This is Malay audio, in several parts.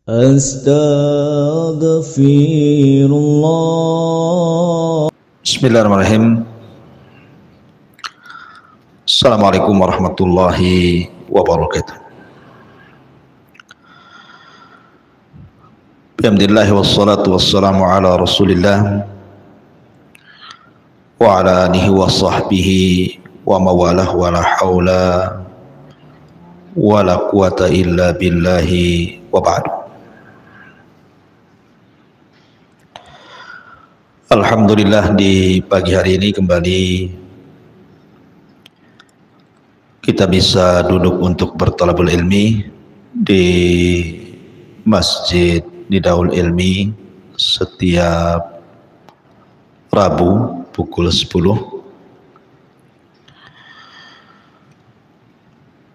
Astaghfirullah. Bismillahirrahmanirrahim. Assalamualaikum warahmatullahi wabarakatuh. Alhamdulillah wassalatu wassalamu ala Rasulillah wa ala alihi wa sahbihi wa mawalah wa la hawla wa la quwata illa billahi wa ba'du. Alhamdulillah, di pagi hari ini kembali kita bisa duduk untuk bertalabul ilmi di Masjid Nidaul Ilmi setiap Rabu pukul 10.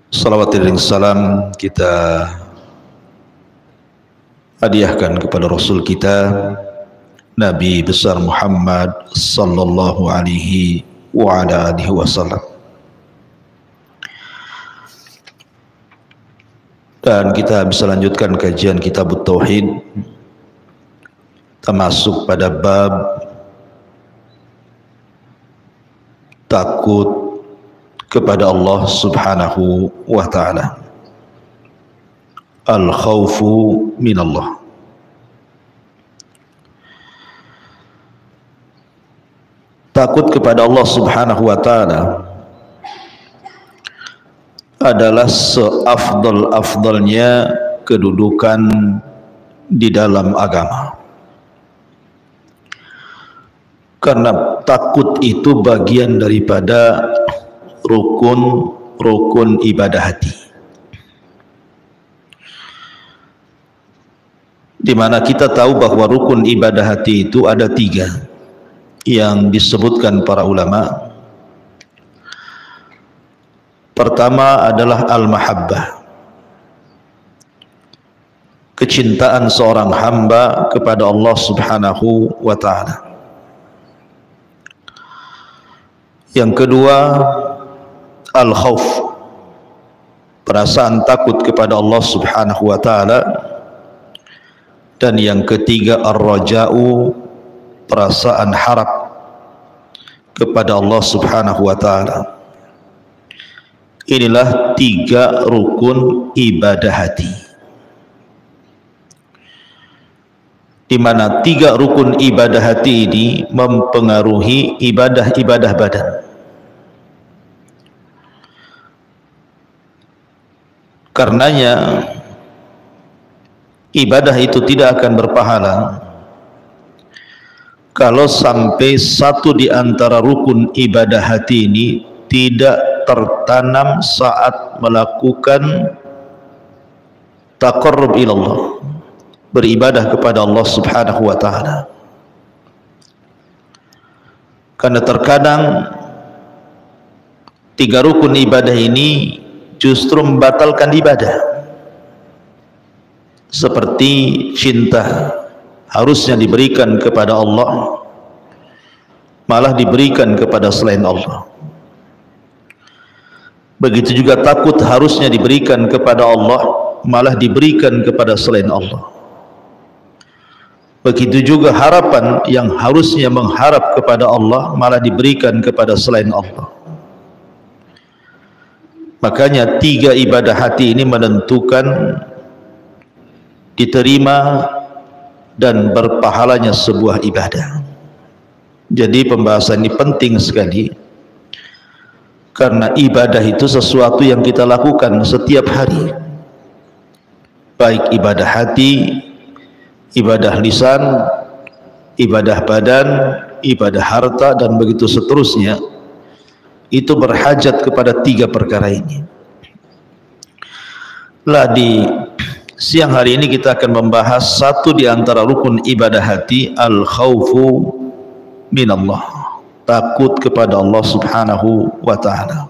Salawat dan salam kita hadiahkan kepada Rasul kita Nabi besar Muhammad sallallahu alaihi wa ala alihi wasallam. Dan kita bisa lanjutkan kajian kitab Tauhid, termasuk pada bab takut kepada Allah subhanahu wa ta'ala, al-khawfu minallah. Takut kepada Allah subhanahu wa ta'ala adalah seafdal-afdalnya kedudukan di dalam agama, karena takut itu bagian daripada rukun ibadah hati, di mana kita tahu bahwa rukun ibadah hati itu ada 3 yang disebutkan para ulama. Pertama adalah al-mahabbah, kecintaan seorang hamba kepada Allah subhanahu wa ta'ala. Yang kedua al-khawf, perasaan takut kepada Allah subhanahu wa ta'ala. Dan yang ketiga ar-raja'u, perasaan harap kepada Allah subhanahu wa ta'ala. Inilah 3 rukun ibadah hati, di mana 3 rukun ibadah hati ini mempengaruhi ibadah-ibadah badan. Karenanya ibadah itu tidak akan berpahala kalau sampai satu di antara rukun ibadah hati ini tidak tertanam saat melakukan taqarrub ilallah, beribadah kepada Allah subhanahu wa ta'ala. Karena terkadang 3 rukun ibadah ini justru membatalkan ibadah, seperti cinta harusnya diberikan kepada Allah, malah diberikan kepada selain Allah. Begitu juga takut harusnya diberikan kepada Allah, malah diberikan kepada selain Allah. Begitu juga harapan yang harusnya mengharap kepada Allah, malah diberikan kepada selain Allah. Makanya 3 ibadah hati ini menentukan diterima dan berpahalanya sebuah ibadah. Jadi pembahasan ini penting sekali, karena ibadah itu sesuatu yang kita lakukan setiap hari, baik ibadah hati, ibadah lisan, ibadah badan, ibadah harta, dan begitu seterusnya. Itu berhajat kepada 3 perkara ini. Lah di siang hari ini kita akan membahas satu di antara rukun ibadah hati, al-khawfu minallah, takut kepada Allah subhanahu wa ta'ala.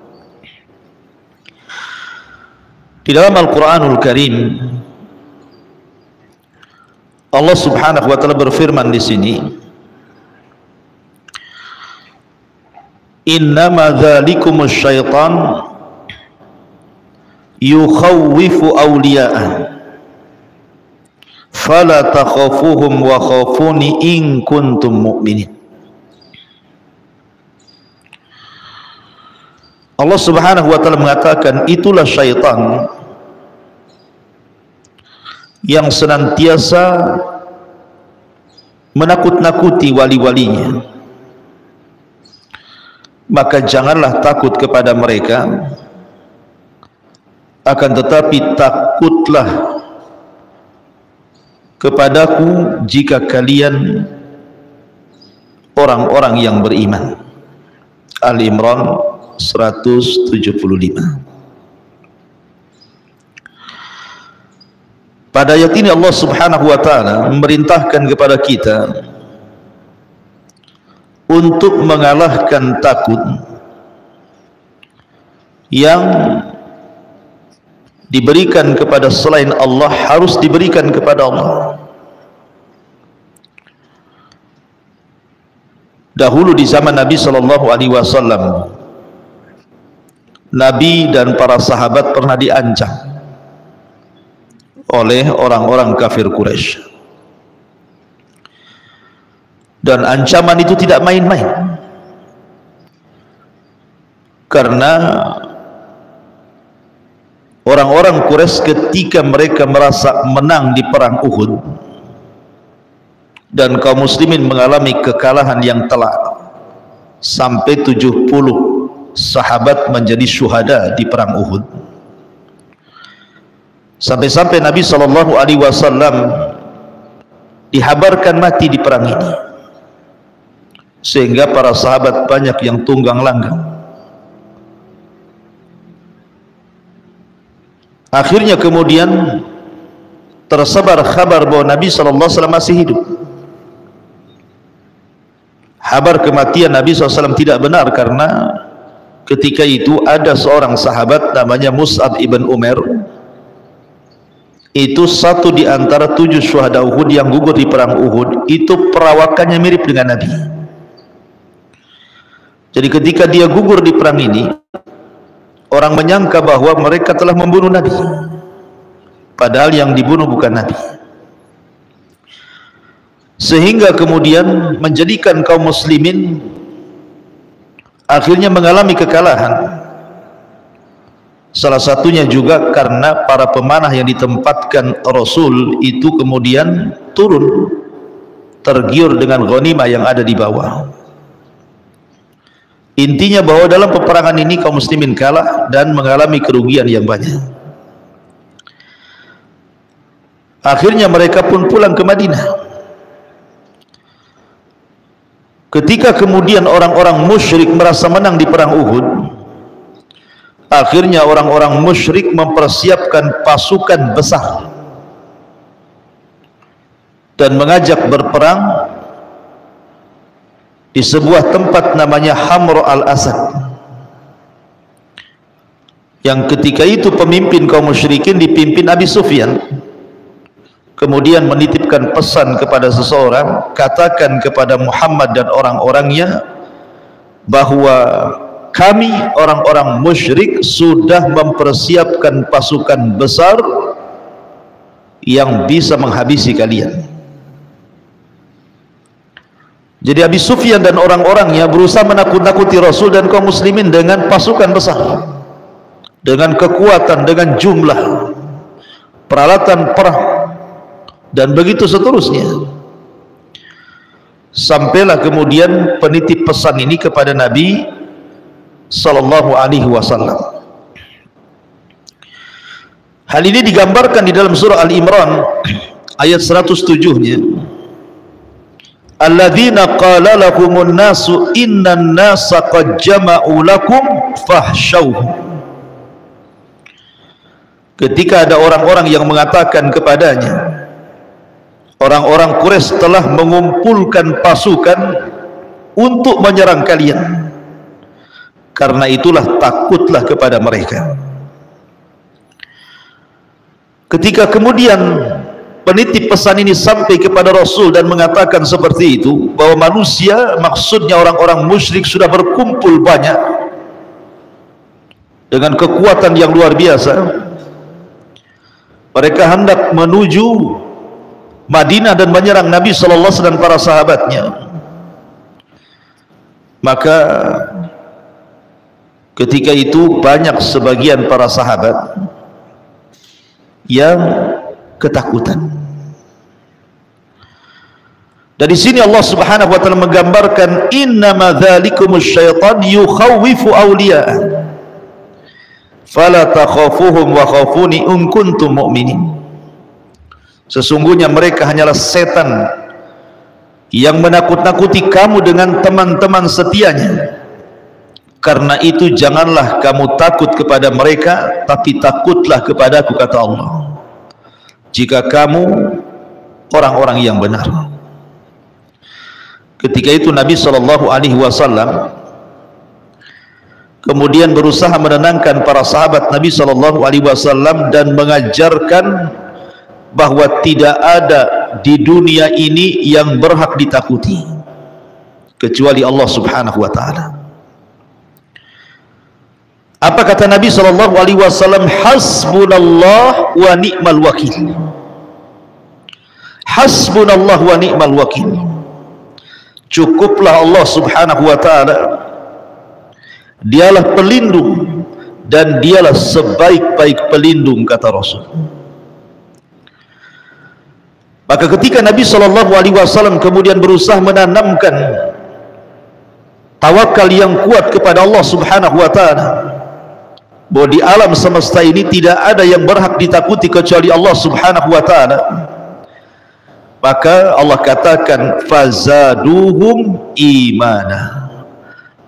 Di dalam Al-Quranul Karim, Allah subhanahu wa ta'ala berfirman di sini, innama dzalikumus syaitan yukhawwifu awliya'ah fala takhafuhum wa khafuni in kuntum mu'minin. Allah Subhanahu wa taala mengatakan, itulah syaitan yang senantiasa menakut-nakuti wali-walinya. Maka janganlah takut kepada mereka, akan tetapi takutlah kepadaku jika kalian orang-orang yang beriman. Al-Imran 175. Pada ayat ini Allah Subhanahu wa taala memerintahkan kepada kita untuk mengalahkan takut yang diberikan kepada selain Allah harus diberikan kepada Allah. Dahulu di zaman Nabi sallallahu alaihi wasallam, Nabi dan para sahabat pernah diancam oleh orang-orang kafir Quraisy. Dan ancaman itu tidak main-main, karena orang-orang Quraisy ketika mereka merasa menang di perang Uhud dan kaum muslimin mengalami kekalahan yang telak, sampai 70 sahabat menjadi syuhada di perang Uhud. Sampai-sampai Nabi SAW dihabarkan mati di perang ini, sehingga para sahabat banyak yang tunggang langgang. Akhirnya kemudian tersebar kabar bahwa Nabi SAW masih hidup. Kabar kematian Nabi SAW tidak benar, karena ketika itu ada seorang sahabat namanya Mus'ab ibn Umair. Itu satu di antara 7 syuhada Uhud yang gugur di perang Uhud. Itu perawakannya mirip dengan Nabi. Jadi ketika dia gugur di perang ini, orang menyangka bahwa mereka telah membunuh Nabi, padahal yang dibunuh bukan Nabi. Sehingga kemudian menjadikan kaum muslimin akhirnya mengalami kekalahan. Salah satunya juga karena para pemanah yang ditempatkan Rasul itu kemudian turun, tergiur dengan ghanimah yang ada di bawah. Intinya bahwa dalam peperangan ini kaum muslimin kalah dan mengalami kerugian yang banyak. Akhirnya mereka pun pulang ke Madinah. Ketika kemudian orang-orang musyrik merasa menang di perang Uhud, akhirnya orang-orang musyrik mempersiapkan pasukan besar dan mengajak berperang di sebuah tempat namanya Hamr al-Asad, yang ketika itu pemimpin kaum musyrikin dipimpin Abi Sufyan. Kemudian menitipkan pesan kepada seseorang, katakan kepada Muhammad dan orang-orangnya bahwa kami orang-orang musyrik sudah mempersiapkan pasukan besar yang bisa menghabisi kalian. Jadi Abi Sufyan dan orang-orangnya berusaha menakut-nakuti Rasul dan kaum muslimin dengan pasukan besar, dengan kekuatan, dengan jumlah peralatan perang, dan begitu seterusnya. Sampailah kemudian penitip pesan ini kepada Nabi sallallahu alaihi wasallam. Hal ini digambarkan di dalam surah Al-Imran ayat 107-nya. Alladzina qala lakumun nasu innan nasa qad jama'u lakum fahsyauhum. Ketika ada orang-orang yang mengatakan kepadanya, orang-orang Quraisy telah mengumpulkan pasukan untuk menyerang kalian, karena itulah takutlah kepada mereka. Ketika kemudian penitip pesan ini sampai kepada Rasul dan mengatakan seperti itu, bahwa manusia, maksudnya orang-orang musyrik, sudah berkumpul banyak dengan kekuatan yang luar biasa, mereka hendak menuju Madinah dan menyerang Nabi SAW dan para sahabatnya. Maka ketika itu banyak sebagian para sahabat yang ketakutan. Dari sini Allah Subhanahu wa taala menggambarkan innama dzalikumus syaitan yukhawwifu awliya'a fala takhafuhum wa khafuni in kuntum mu'minin. Sesungguhnya mereka hanyalah setan yang menakut-nakuti kamu dengan teman-teman setianya. Karena itu janganlah kamu takut kepada mereka, tapi takutlah kepadaku, kata Allah, jika kamu orang-orang yang benar. Ketika itu Nabi SAW kemudian berusaha menenangkan para sahabat Nabi SAW dan mengajarkan bahwa tidak ada di dunia ini yang berhak ditakuti kecuali Allah Subhanahu wa taala. Apa kata Nabi SAW? Hasbunallah wa ni'mal wakil. Hasbunallah wa ni'mal wakil. Cukuplah Allah Subhanahu wa taala, dialah pelindung dan dialah sebaik-baik pelindung, kata Rasul. Maka ketika Nabi SAW kemudian berusaha menanamkan tawakal yang kuat kepada Allah Subhanahu wa taala, bahwa di alam semesta ini tidak ada yang berhak ditakuti kecuali Allah Subhanahu wa taala, maka Allah katakan fazaduhum imana.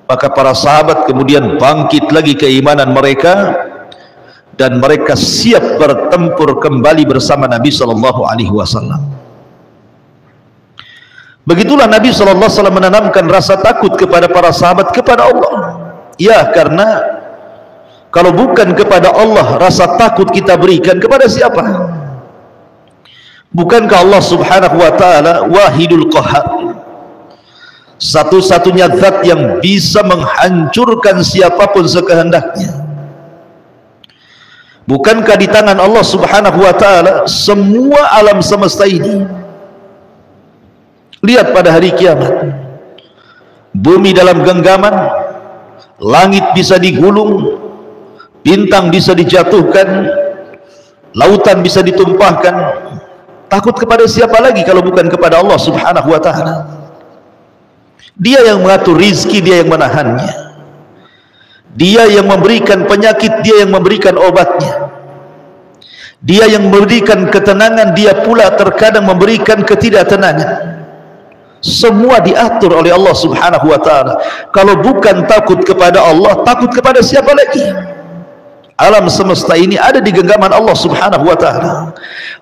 Maka para sahabat kemudian bangkit lagi keimanan mereka dan mereka siap bertempur kembali bersama Nabi SAW. Begitulah Nabi SAW menanamkan rasa takut kepada para sahabat kepada Allah. Ya, karena kalau bukan kepada Allah rasa takut kita berikan, kepada siapa? Bukankah Allah Subhanahu wa taala Wahidul Qahhar, satu-satunya zat yang bisa menghancurkan siapapun sekehendaknya? Bukankah di tangan Allah Subhanahu wa taala semua alam semesta ini? Lihat pada hari kiamat, bumi dalam genggaman, langit bisa digulung, bintang bisa dijatuhkan, lautan bisa ditumpahkan. Takut kepada siapa lagi kalau bukan kepada Allah Subhanahu wa taala? Dia yang mengatur rizki, dia yang menahannya, dia yang memberikan penyakit, dia yang memberikan obatnya, dia yang memberikan ketenangan, dia pula terkadang memberikan ketidaktenangan. Semua diatur oleh Allah Subhanahu wa taala. Kalau bukan takut kepada Allah, takut kepada siapa lagi? Alam semesta ini ada di genggaman Allah Subhanahu wa taala.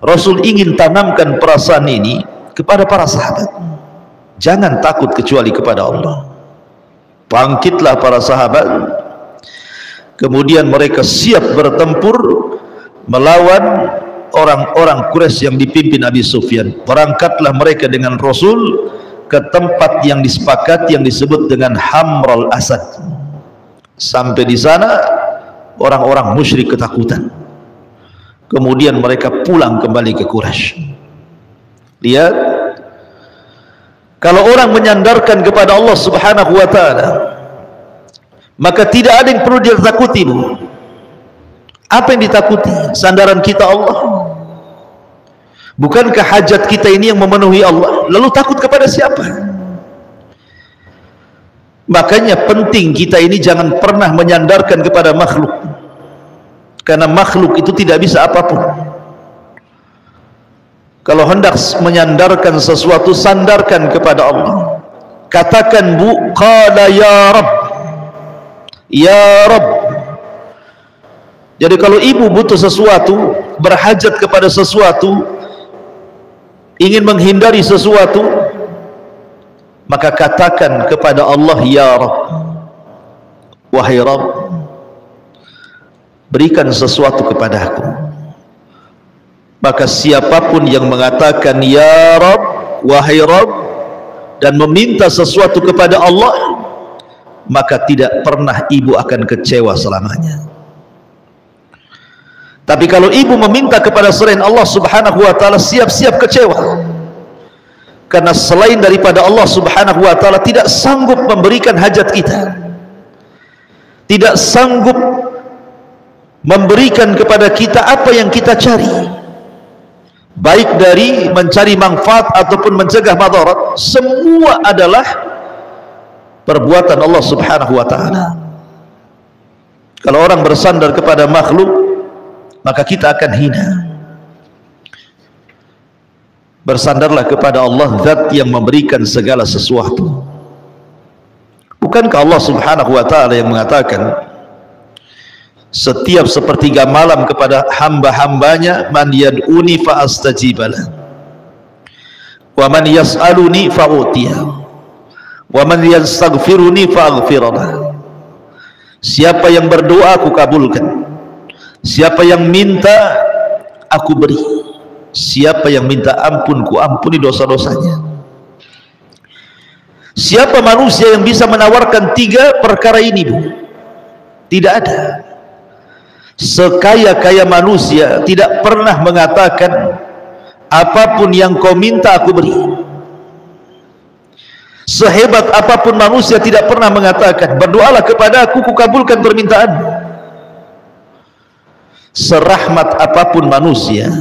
Rasul ingin tanamkan perasaan ini kepada para sahabat. Jangan takut kecuali kepada Allah. Bangkitlah para sahabat, kemudian mereka siap bertempur melawan orang-orang Quraisy yang dipimpin Abi Sufyan. Berangkatlah mereka dengan Rasul ke tempat yang disepakati yang disebut dengan Hamral Asad. Sampai di sana orang-orang musyrik ketakutan. Kemudian mereka pulang kembali ke Quraisy. Lihat, kalau orang menyandarkan kepada Allah Subhanahu wa taala, maka tidak ada yang perlu dia takuti. Apa yang ditakuti? Sandaran kita Allah. Bukankah hajat kita ini yang memenuhi Allah? Lalu takut kepada siapa? Makanya penting kita ini jangan pernah menyandarkan kepada makhluk, karena makhluk itu tidak bisa apapun. Kalau hendak menyandarkan sesuatu, sandarkan kepada Allah. Katakan, bu, qala ya Rabb, ya Rabb. Jadi kalau ibu butuh sesuatu, berhajat kepada sesuatu, ingin menghindari sesuatu, maka katakan kepada Allah, ya Rabb, wahai Rabb, berikan sesuatu kepadaku. Maka siapapun yang mengatakan ya Rabb, wahai Rabb, dan meminta sesuatu kepada Allah, maka tidak pernah ibu akan kecewa selamanya. Tapi kalau ibu meminta kepada selain Allah subhanahu wa ta'ala, siap-siap kecewa, karena selain daripada Allah subhanahu wa ta'ala tidak sanggup memberikan hajat kita, tidak sanggup memberikan kepada kita apa yang kita cari, baik dari mencari manfaat ataupun mencegah madarat. Semua adalah perbuatan Allah subhanahu wa ta'ala. Kalau orang bersandar kepada makhluk, maka kita akan hina. Bersandarlah kepada Allah, zat yang memberikan segala sesuatu. Bukankah Allah subhanahu wa ta'ala yang mengatakan setiap sepertiga malam kepada hamba-hambanya, man yad'uni fa'astajibalah, wa man yas'aluni fa'utiyah, wa man yastaghfiruni fa'aghfiralah. Siapa yang berdoa aku kabulkan, siapa yang minta aku beri, siapa yang minta ampun ku ampuni dosa-dosanya. Siapa manusia yang bisa menawarkan tiga perkara ini, Bu? Tidak ada. Sekaya-kaya manusia tidak pernah mengatakan apapun yang kau minta aku beri. Sehebat apapun manusia tidak pernah mengatakan berdoalah kepada aku, ku kabulkan permintaanmu. Serahmat apapun manusia,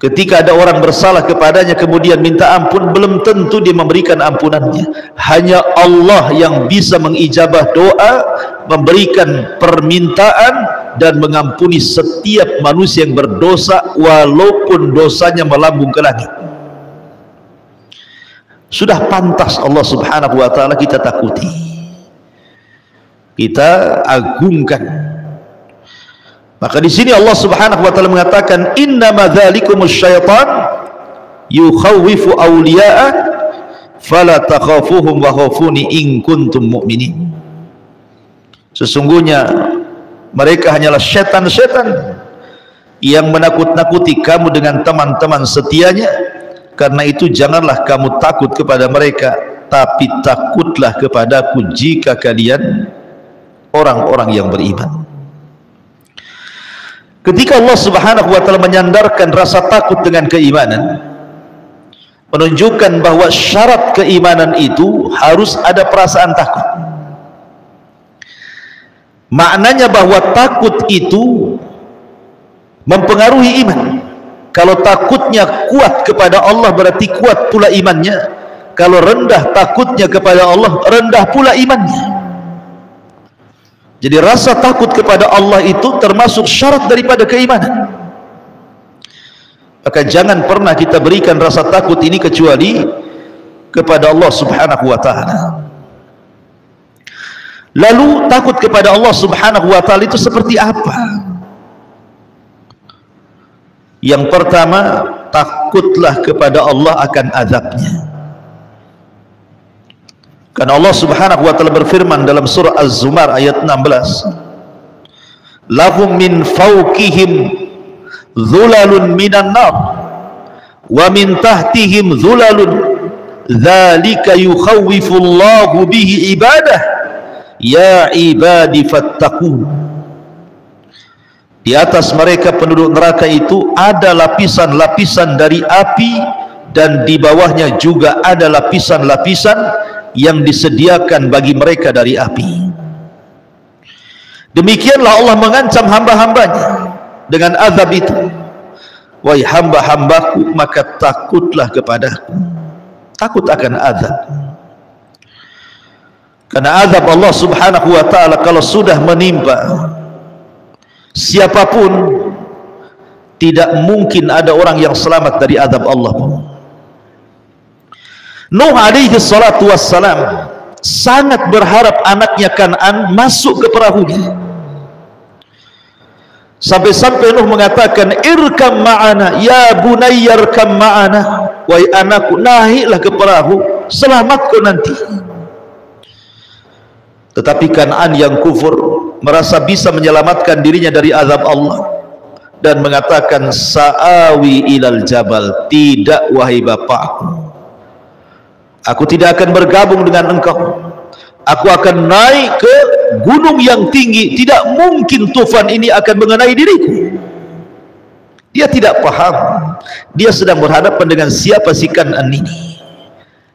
ketika ada orang bersalah kepadanya kemudian minta ampun, belum tentu dia memberikan ampunannya. Hanya Allah yang bisa mengijabah doa, memberikan permintaan, dan mengampuni setiap manusia yang berdosa walaupun dosanya melambung ke langit. Sudah pantas Allah subhanahu wa ta'ala kita takuti, kita agungkan. Maka di sini Allah subhanahu wa ta'ala mengatakan, innama dzalikumus syaitan yukhawwifu awliya'ah fala takhafuhum wa khafuni in kuntum mu'minin. Sesungguhnya mereka hanyalah setan-setan yang menakut-nakuti kamu dengan teman-teman setianya. Karena itu janganlah kamu takut kepada mereka, tapi takutlah kepadaku jika kalian orang-orang yang beriman. Ketika Allah subhanahu wa ta'ala menyandarkan rasa takut dengan keimanan, menunjukkan bahwa syarat keimanan itu harus ada perasaan takut. Maknanya bahwa takut itu mempengaruhi iman. Kalau takutnya kuat kepada Allah berarti kuat pula imannya. Kalau rendah takutnya kepada Allah, rendah pula imannya. Jadi rasa takut kepada Allah itu termasuk syarat daripada keimanan. Maka jangan pernah kita berikan rasa takut ini kecuali kepada Allah subhanahu wa ta'ala. Lalu takut kepada Allah subhanahu wa ta'ala itu seperti apa? Yang pertama, takutlah kepada Allah akan azabnya. Karena Allah subhanahu wa ta'ala berfirman dalam surah Az-Zumar ayat 16, lahum min fawqihim dhulalun minan nar wa min tahtihim dhulalun dzalika yukhawwifullahu bihi ibadah ya ibadi fattaqun. Di atas mereka penduduk neraka itu ada lapisan-lapisan dari api, dan di bawahnya juga ada lapisan-lapisan yang disediakan bagi mereka dari api. Demikianlah Allah mengancam hamba-hambanya dengan azab itu. Wahai hamba-hambaku, maka takutlah kepadaku. Takut akan azab. Karena azab Allah subhanahu wa ta'ala kalau sudah menimpa siapapun, tidak mungkin ada orang yang selamat dari azab Allah. Nuh alaihi salatu wassalam sangat berharap anaknya Kan'an masuk ke perahunya. Sampai-sampai Nuh mengatakan, irkam ma'ana ya bunayyarkam ma'ana, wahai anakku naiklah ke perahu, selamatku nanti. Tetapi Kan'an yang kufur merasa bisa menyelamatkan dirinya dari azab Allah dan mengatakan, sa'awi ilal jabal, tidak wahai bapakku, aku tidak akan bergabung dengan engkau, Aku akan naik ke gunung yang tinggi, tidak mungkin tufan ini akan mengenai diriku. Dia tidak paham, dia sedang berhadapan dengan siapa si Kan'an ini.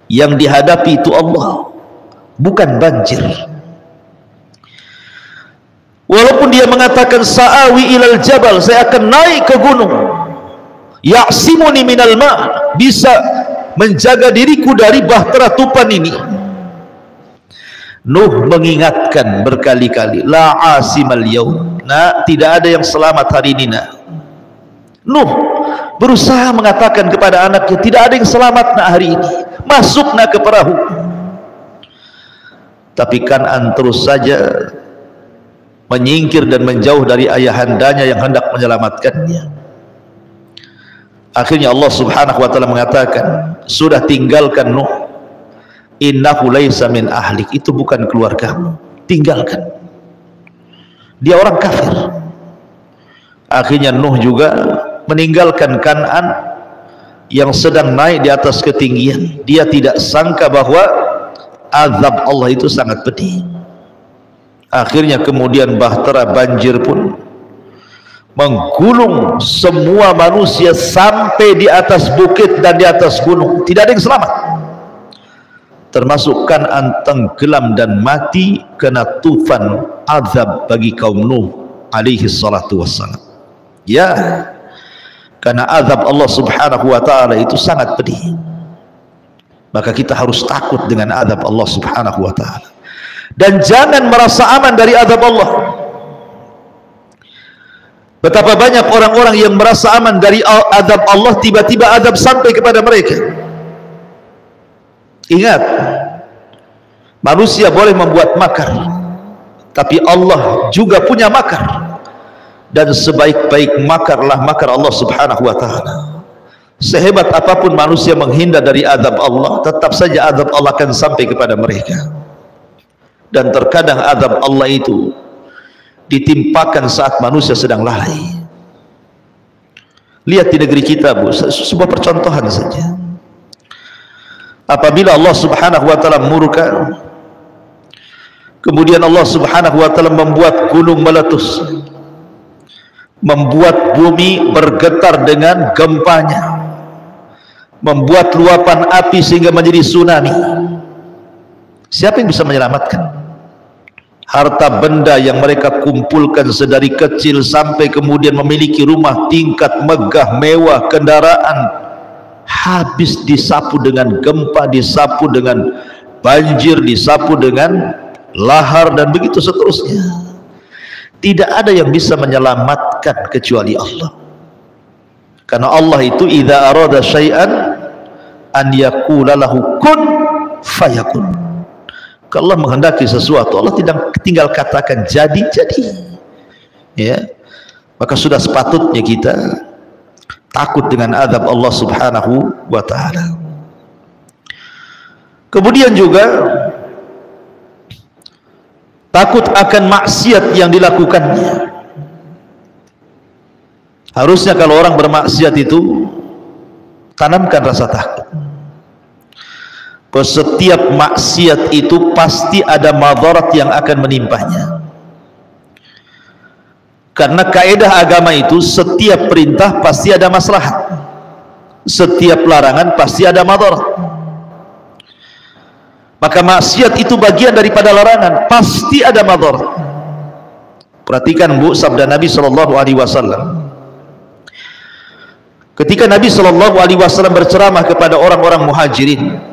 Yang dihadapi itu Allah, bukan banjir. Walaupun dia mengatakan sa'awi ilal jabal, saya akan naik ke gunung, ya'simuni minal ma', bisa menjaga diriku dari bahtera tufan ini. Nuh mengingatkan berkali-kali, la asimal yaum, nak, tidak ada yang selamat hari ini, nak. Nuh berusaha mengatakan kepada anaknya, tidak ada yang selamat nak hari ini, masuk nak ke perahu. Tapi Kan'an terus saja menyingkir dan menjauh dari ayahandanya yang hendak menyelamatkannya. Akhirnya Allah subhanahu wa ta'ala mengatakan, sudah tinggalkan Nuh, innahu laysa min ahlik, itu bukan keluargamu, tinggalkan, dia orang kafir. Akhirnya Nuh juga meninggalkan Kan'an yang sedang naik di atas ketinggian. Dia tidak sangka bahwa azab Allah itu sangat pedih. Akhirnya kemudian bahtera banjir pun menggulung semua manusia sampai di atas bukit dan di atas gunung, tidak ada yang selamat, termasuk Kan'an tenggelam dan mati kena tufan azab bagi kaum Nuh alaihi salatu wassalam. Ya, karena azab Allah subhanahu wa ta'ala itu sangat pedih, maka kita harus takut dengan azab Allah subhanahu wa ta'ala, dan jangan merasa aman dari azab Allah. Betapa banyak orang-orang yang merasa aman dari azab Allah, tiba-tiba azab sampai kepada mereka. Ingat, manusia boleh membuat makar, tapi Allah juga punya makar, dan sebaik-baik makarlah makar Allah subhanahu wa ta'ala. Sehebat apapun manusia menghindar dari azab Allah, tetap saja azab Allah akan sampai kepada mereka. Dan terkadang azab Allah itu ditimpakan saat manusia sedang lalai. Lihat di negeri kita, Bu, sebuah percontohan saja. Apabila Allah subhanahu wa ta'ala murka, kemudian Allah subhanahu wa ta'ala membuat gunung meletus, membuat bumi bergetar dengan gempanya, membuat luapan api sehingga menjadi tsunami. Siapa yang bisa menyelamatkan? Harta benda yang mereka kumpulkan sedari kecil sampai kemudian memiliki rumah tingkat megah mewah, kendaraan, habis disapu dengan gempa, disapu dengan banjir, disapu dengan lahar, dan begitu seterusnya. Tidak ada yang bisa menyelamatkan kecuali Allah. Karena Allah itu idza arada syai'an an yaqula lahu kun fayakun. Kalau Allah menghendaki sesuatu, Allah tidak tinggal katakan jadi, ya. Maka sudah sepatutnya kita takut dengan azab Allah subhanahu wa ta'ala. Kemudian juga takut akan maksiat yang dilakukannya. Harusnya kalau orang bermaksiat itu tanamkan rasa takut. Setiap maksiat itu pasti ada madarat yang akan menimpanya. Karena kaidah agama itu setiap perintah pasti ada maslahat, setiap larangan pasti ada madarat. Maka maksiat itu bagian daripada larangan, pasti ada madarat. Perhatikan, Bu, sabda Nabi SAW. Ketika Nabi SAW berceramah kepada orang-orang muhajirin,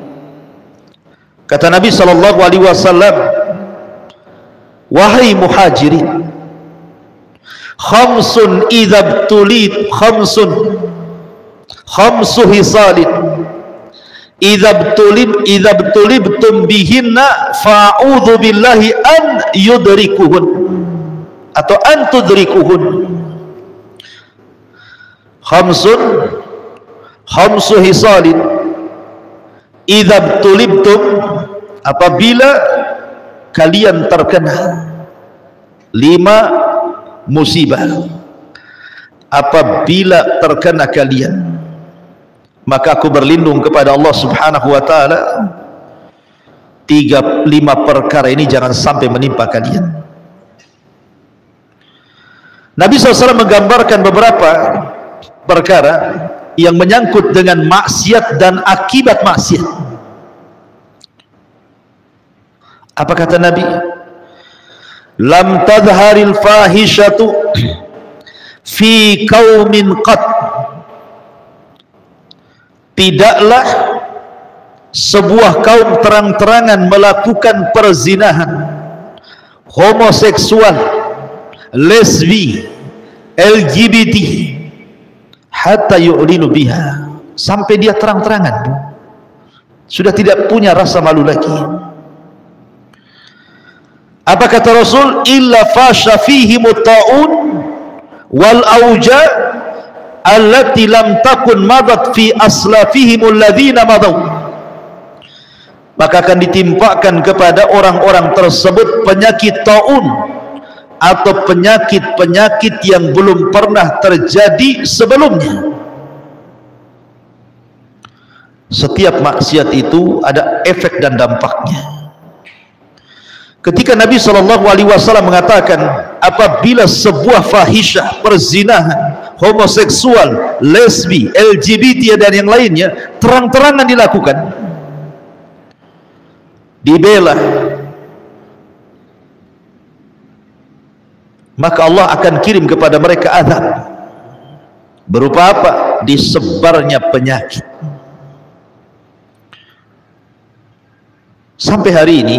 kata Nabi SAW, wahai muhajirin, khamsun idzabtulit, khamsu hisalin idzabtulibtum bihinna fa'udhu billahi an yudrikuhun atau an tudrikuhun. Khamsu hisalin idzabtulibtum, apabila kalian terkena 5 musibah, apabila terkena kalian, maka aku berlindung kepada Allah subhanahu wa ta'ala lima perkara ini jangan sampai menimpa kalian. Nabi SAW menggambarkan beberapa perkara yang menyangkut dengan maksiat dan akibat maksiat. Apa kata Nabi? Lam tadharil fahishatu fi qaumin qat. Tidaklah sebuah kaum terang-terangan melakukan perzinahan, homoseksual, lesbi, LGBT, hatta yu'linu biha, sampai dia terang-terangan, sudah tidak punya rasa malu lagi. Apa kata Rasul? Illa fasha fihimut ta'un wal auja allati lam takun madat fi aslafihimul ladzina madaw. Maka akan ditimpakan kepada orang-orang tersebut penyakit taun atau penyakit-penyakit yang belum pernah terjadi sebelumnya. Setiap maksiat itu ada efek dan dampaknya. Ketika Nabi SAW mengatakan, apabila sebuah fahisyah, perzinahan, homoseksual, lesbi, LGBT dan yang lainnya terang-terangan dilakukan, dibela, maka Allah akan kirim kepada mereka azab. Berupa apa? Disebarnya penyakit. Sampai hari ini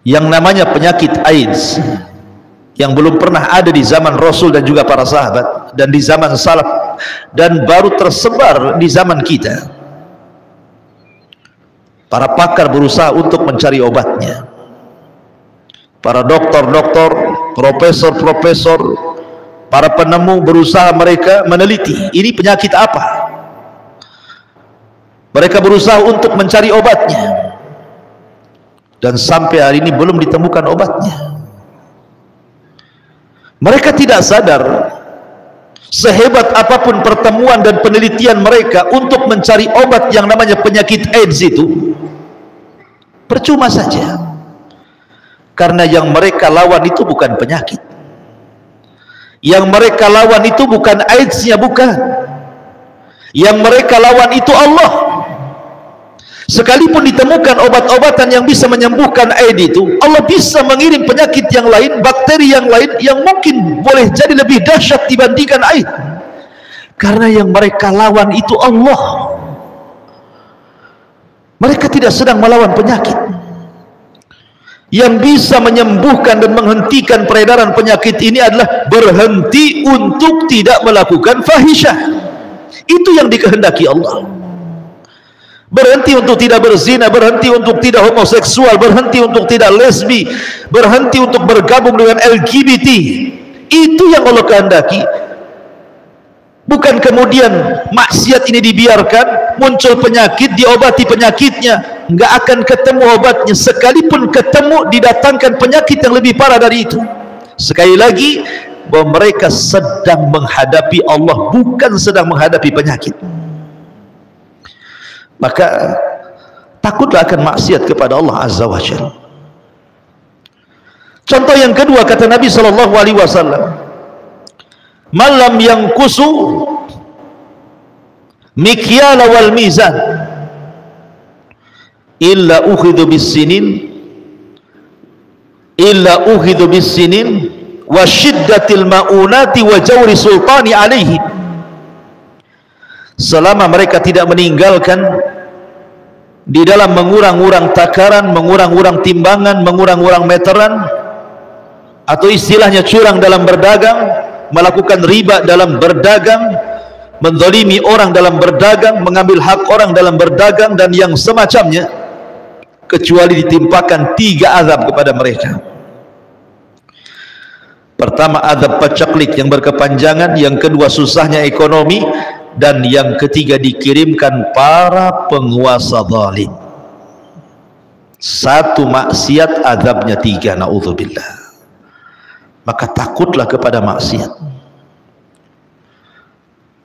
yang namanya penyakit AIDS yang belum pernah ada di zaman Rasul dan juga para sahabat, dan di zaman salaf, dan baru tersebar di zaman kita. Para pakar berusaha untuk mencari obatnya. Para dokter-dokter, profesor-profesor, para penemu berusaha mereka meneliti ini penyakit apa. Mereka berusaha untuk mencari obatnya. Dan sampai hari ini belum ditemukan obatnya. Mereka tidak sadar, sehebat apapun pertemuan dan penelitian mereka untuk mencari obat yang namanya penyakit AIDS itu, percuma saja. Karena yang mereka lawan itu bukan penyakit. Yang mereka lawan itu bukan AIDS-nya, bukan. Yang mereka lawan itu Allah. Sekalipun ditemukan obat-obatan yang bisa menyembuhkan AIDS itu, Allah bisa mengirim penyakit yang lain, bakteri yang lain yang mungkin boleh jadi lebih dahsyat dibandingkan AIDS. Karena yang mereka lawan itu Allah. Mereka tidak sedang melawan penyakit. Yang bisa menyembuhkan dan menghentikan peredaran penyakit ini adalah berhenti untuk tidak melakukan fahisyah. Itu yang dikehendaki Allah. Berhenti untuk tidak berzina, berhenti untuk tidak homoseksual, berhenti untuk tidak lesbi, berhenti untuk bergabung dengan LGBT. Itu yang Allah kehendaki. Bukan kemudian maksiat ini dibiarkan, muncul penyakit, diobati penyakitnya, nggak akan ketemu obatnya. Sekalipun ketemu, didatangkan penyakit yang lebih parah dari itu. Sekali lagi, bahwa mereka sedang menghadapi Allah, bukan sedang menghadapi penyakit. Maka takutlah akan maksiat kepada Allah Azza wa Jalla. Contoh yang kedua, kata Nabi SAW, malam yang kusu mikyala wal mizan illa ukhidhu bis sinin wa syiddatil maunati wa jawri sultani alaihi. Selama mereka tidak meninggalkan di dalam mengurang-urang takaran, mengurang-urang timbangan, mengurang-urang meteran, atau istilahnya curang dalam berdagang, melakukan riba dalam berdagang, menzalimi orang dalam berdagang, mengambil hak orang dalam berdagang, dan yang semacamnya, kecuali ditimpakan 3 azab kepada mereka. Pertama, azab pacaklik yang berkepanjangan. Yang kedua, susahnya ekonomi. Dan yang ketiga, dikirimkan para penguasa zalim. 1 maksiat, azabnya 3. Na'udzubillah. Maka takutlah kepada maksiat.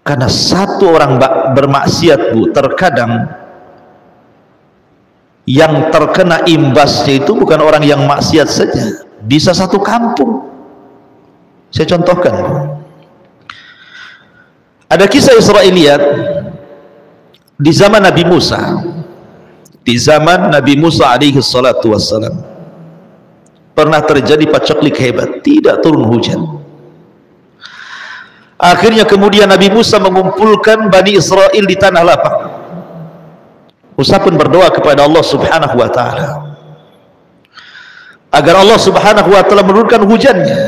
Karena 1 orang bermaksiat, Bu, terkadang Yang terkena imbasnya itu bukan orang yang maksiat saja, bisa satu kampung. Saya contohkan, ada kisah Israiliyat di zaman Nabi Musa. Di zaman Nabi Musa alaihi salatu wassalam pernah terjadi paceklik hebat, tidak turun hujan. Akhirnya kemudian Nabi Musa mengumpulkan Bani Israel di tanah lapang. Musa pun berdoa kepada Allah subhanahu wa ta'ala agar Allah subhanahu wa ta'ala menurunkan hujannya.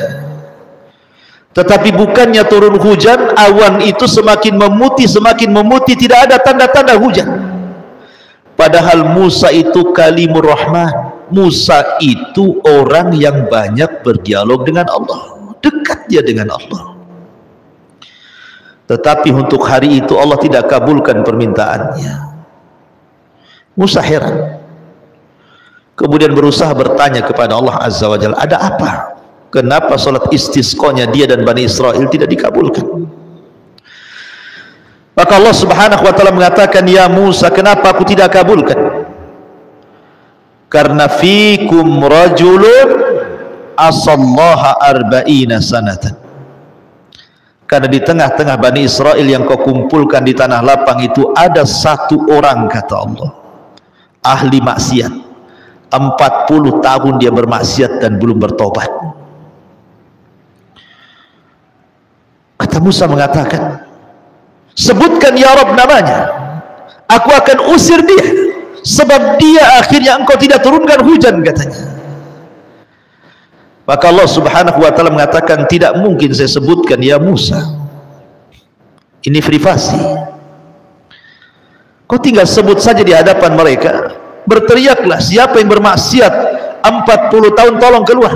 Tetapi bukannya turun hujan, awan itu semakin memutih, tidak ada tanda-tanda hujan. Padahal Musa itu kalimur rahman, Musa itu orang yang banyak berdialog dengan Allah, dekat dia dengan Allah. Tetapi untuk hari itu Allah tidak kabulkan permintaannya. Musa heran, kemudian berusaha bertanya kepada Allah Azza wa Jalla, ada apa? Kenapa salat istisqanya dia dan Bani Israel tidak dikabulkan? Maka Allah subhanahu wa ta'ala mengatakan, ya Musa, kenapa aku tidak kabulkan? Karena fikum rajulun asallaha arba'ina sanatan. Karena di tengah-tengah Bani Israel yang kau kumpulkan di tanah lapang itu ada satu orang, kata Allah, ahli maksiat, 40 tahun dia bermaksiat dan belum bertobat. Kata Musa mengatakan, sebutkan ya Rabb namanya, aku akan usir dia, sebab dia akhirnya engkau tidak turunkan hujan, katanya. Maka Allah subhanahu wa ta'ala mengatakan, tidak mungkin saya sebutkan ya Musa, ini privasi. Kau tinggal sebut saja di hadapan mereka, berteriaklah siapa yang bermaksiat 40 tahun tolong keluar.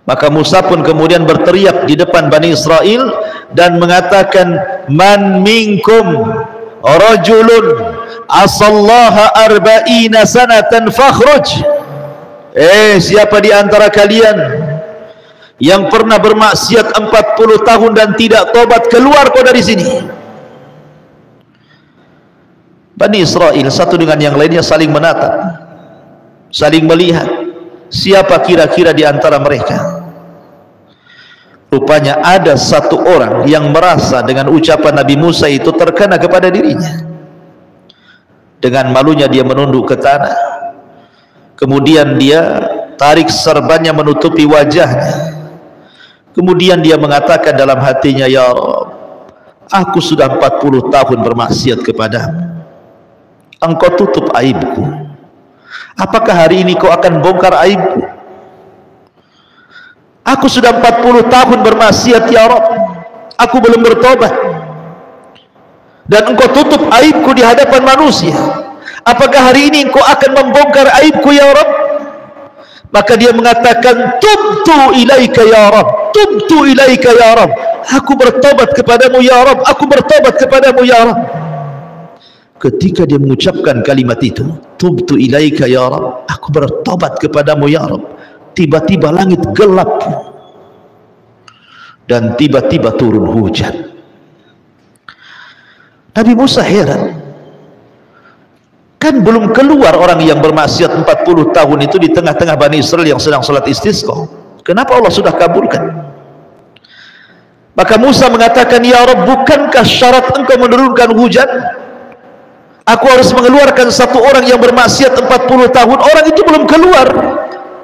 Maka Musa pun kemudian berteriak di depan Bani Israel dan mengatakan, man minkum rajulun asallaha arba'ina sanatan fakhruj. Siapa di antara kalian yang pernah bermaksiat 40 tahun dan tidak tobat, keluar kau dari sini. Bani Israel satu dengan yang lainnya saling menatap, saling melihat siapa kira-kira di antara mereka. Rupanya ada satu orang yang merasa dengan ucapan Nabi Musa itu terkena kepada dirinya. Dengan malunya dia menunduk ke tanah, kemudian dia tarik serbannya menutupi wajahnya, kemudian dia mengatakan dalam hatinya, ya Rabb, aku sudah 40 tahun bermaksiat kepadamu, engkau tutup aibku, apakah hari ini kau akan bongkar aibku? Aku sudah 40 tahun bermaksiat ya Rabb, aku belum bertobat, dan engkau tutup aibku di hadapan manusia, apakah hari ini engkau akan membongkar aibku ya Rabb? Maka dia mengatakan, tubtu ilaika ya Rabb, tubtu ilaika ya Rabb, aku bertobat kepadamu ya Rabb, aku bertobat kepadamu ya Rabb. Ketika dia mengucapkan kalimat itu, tubtu ilaika ya Rabb, aku bertobat kepadamu ya Rabb, tiba-tiba langit gelap dan tiba-tiba turun hujan. Nabi Musa heran, kan belum keluar orang yang bermaksiat 40 tahun itu di tengah-tengah Bani Israel yang sedang salat istisqa, kenapa Allah sudah kabulkan? Maka Musa mengatakan, ya Rabb, bukankah syarat engkau menurunkan hujan? Aku harus mengeluarkan satu orang yang bermaksiat 40 tahun, orang itu belum keluar,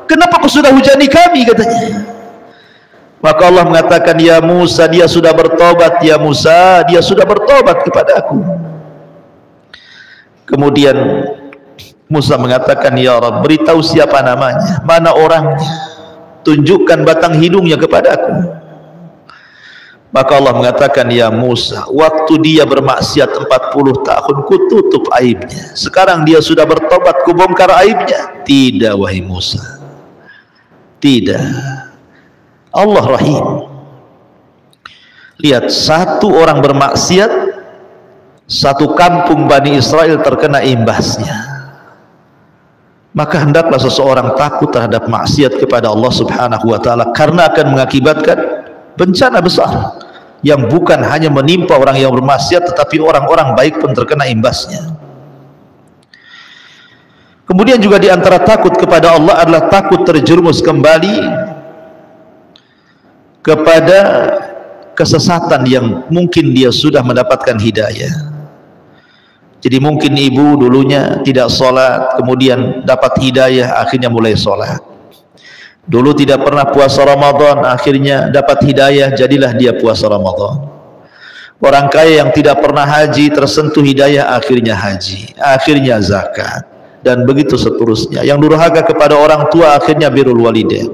kenapa kau sudah hujani kami, katanya. Maka Allah mengatakan, ya Musa, dia sudah bertobat, ya Musa, dia sudah bertobat kepada aku. Kemudian Musa mengatakan, ya Rabb, beritahu siapa namanya, mana orangnya, tunjukkan batang hidungnya kepada aku. Maka Allah mengatakan, ya Musa, waktu dia bermaksiat 40 tahun ku tutup aibnya, sekarang dia sudah bertobat, ku bongkar aibnya. Tidak wahai Musa, tidak, Allah rahim. Lihat, satu orang bermaksiat, satu kampung Bani Israel terkena imbasnya. Maka hendaklah seseorang takut terhadap maksiat kepada Allah subhanahu wa ta'ala, karena akan mengakibatkan bencana besar yang bukan hanya menimpa orang yang bermaksiat, tetapi orang-orang baik pun terkena imbasnya. Kemudian juga di antara takut kepada Allah adalah takut terjerumus kembali kepada kesesatan yang mungkin dia sudah mendapatkan hidayah. Jadi mungkin ibu dulunya tidak sholat, kemudian dapat hidayah, akhirnya mulai sholat. Dulu tidak pernah puasa Ramadan, akhirnya dapat hidayah, jadilah dia puasa Ramadan. Orang kaya yang tidak pernah haji, tersentuh hidayah, akhirnya haji, akhirnya zakat, dan begitu seterusnya. Yang durhaka kepada orang tua, akhirnya birrul walidain.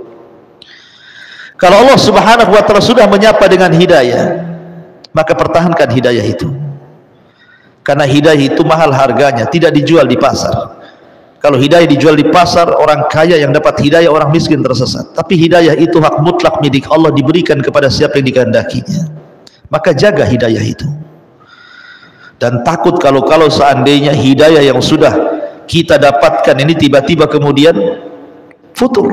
Kalau Allah Subhanahu wa ta'ala sudah menyapa dengan hidayah, maka pertahankan hidayah itu, karena hidayah itu mahal harganya, tidak dijual di pasar. Kalau hidayah dijual di pasar, orang kaya yang dapat hidayah, orang miskin tersesat. Tapi hidayah itu hak mutlak milik Allah, diberikan kepada siapa yang dikehendakinya. Maka jaga hidayah itu. Dan takut kalau seandainya hidayah yang sudah kita dapatkan ini tiba-tiba kemudian futur.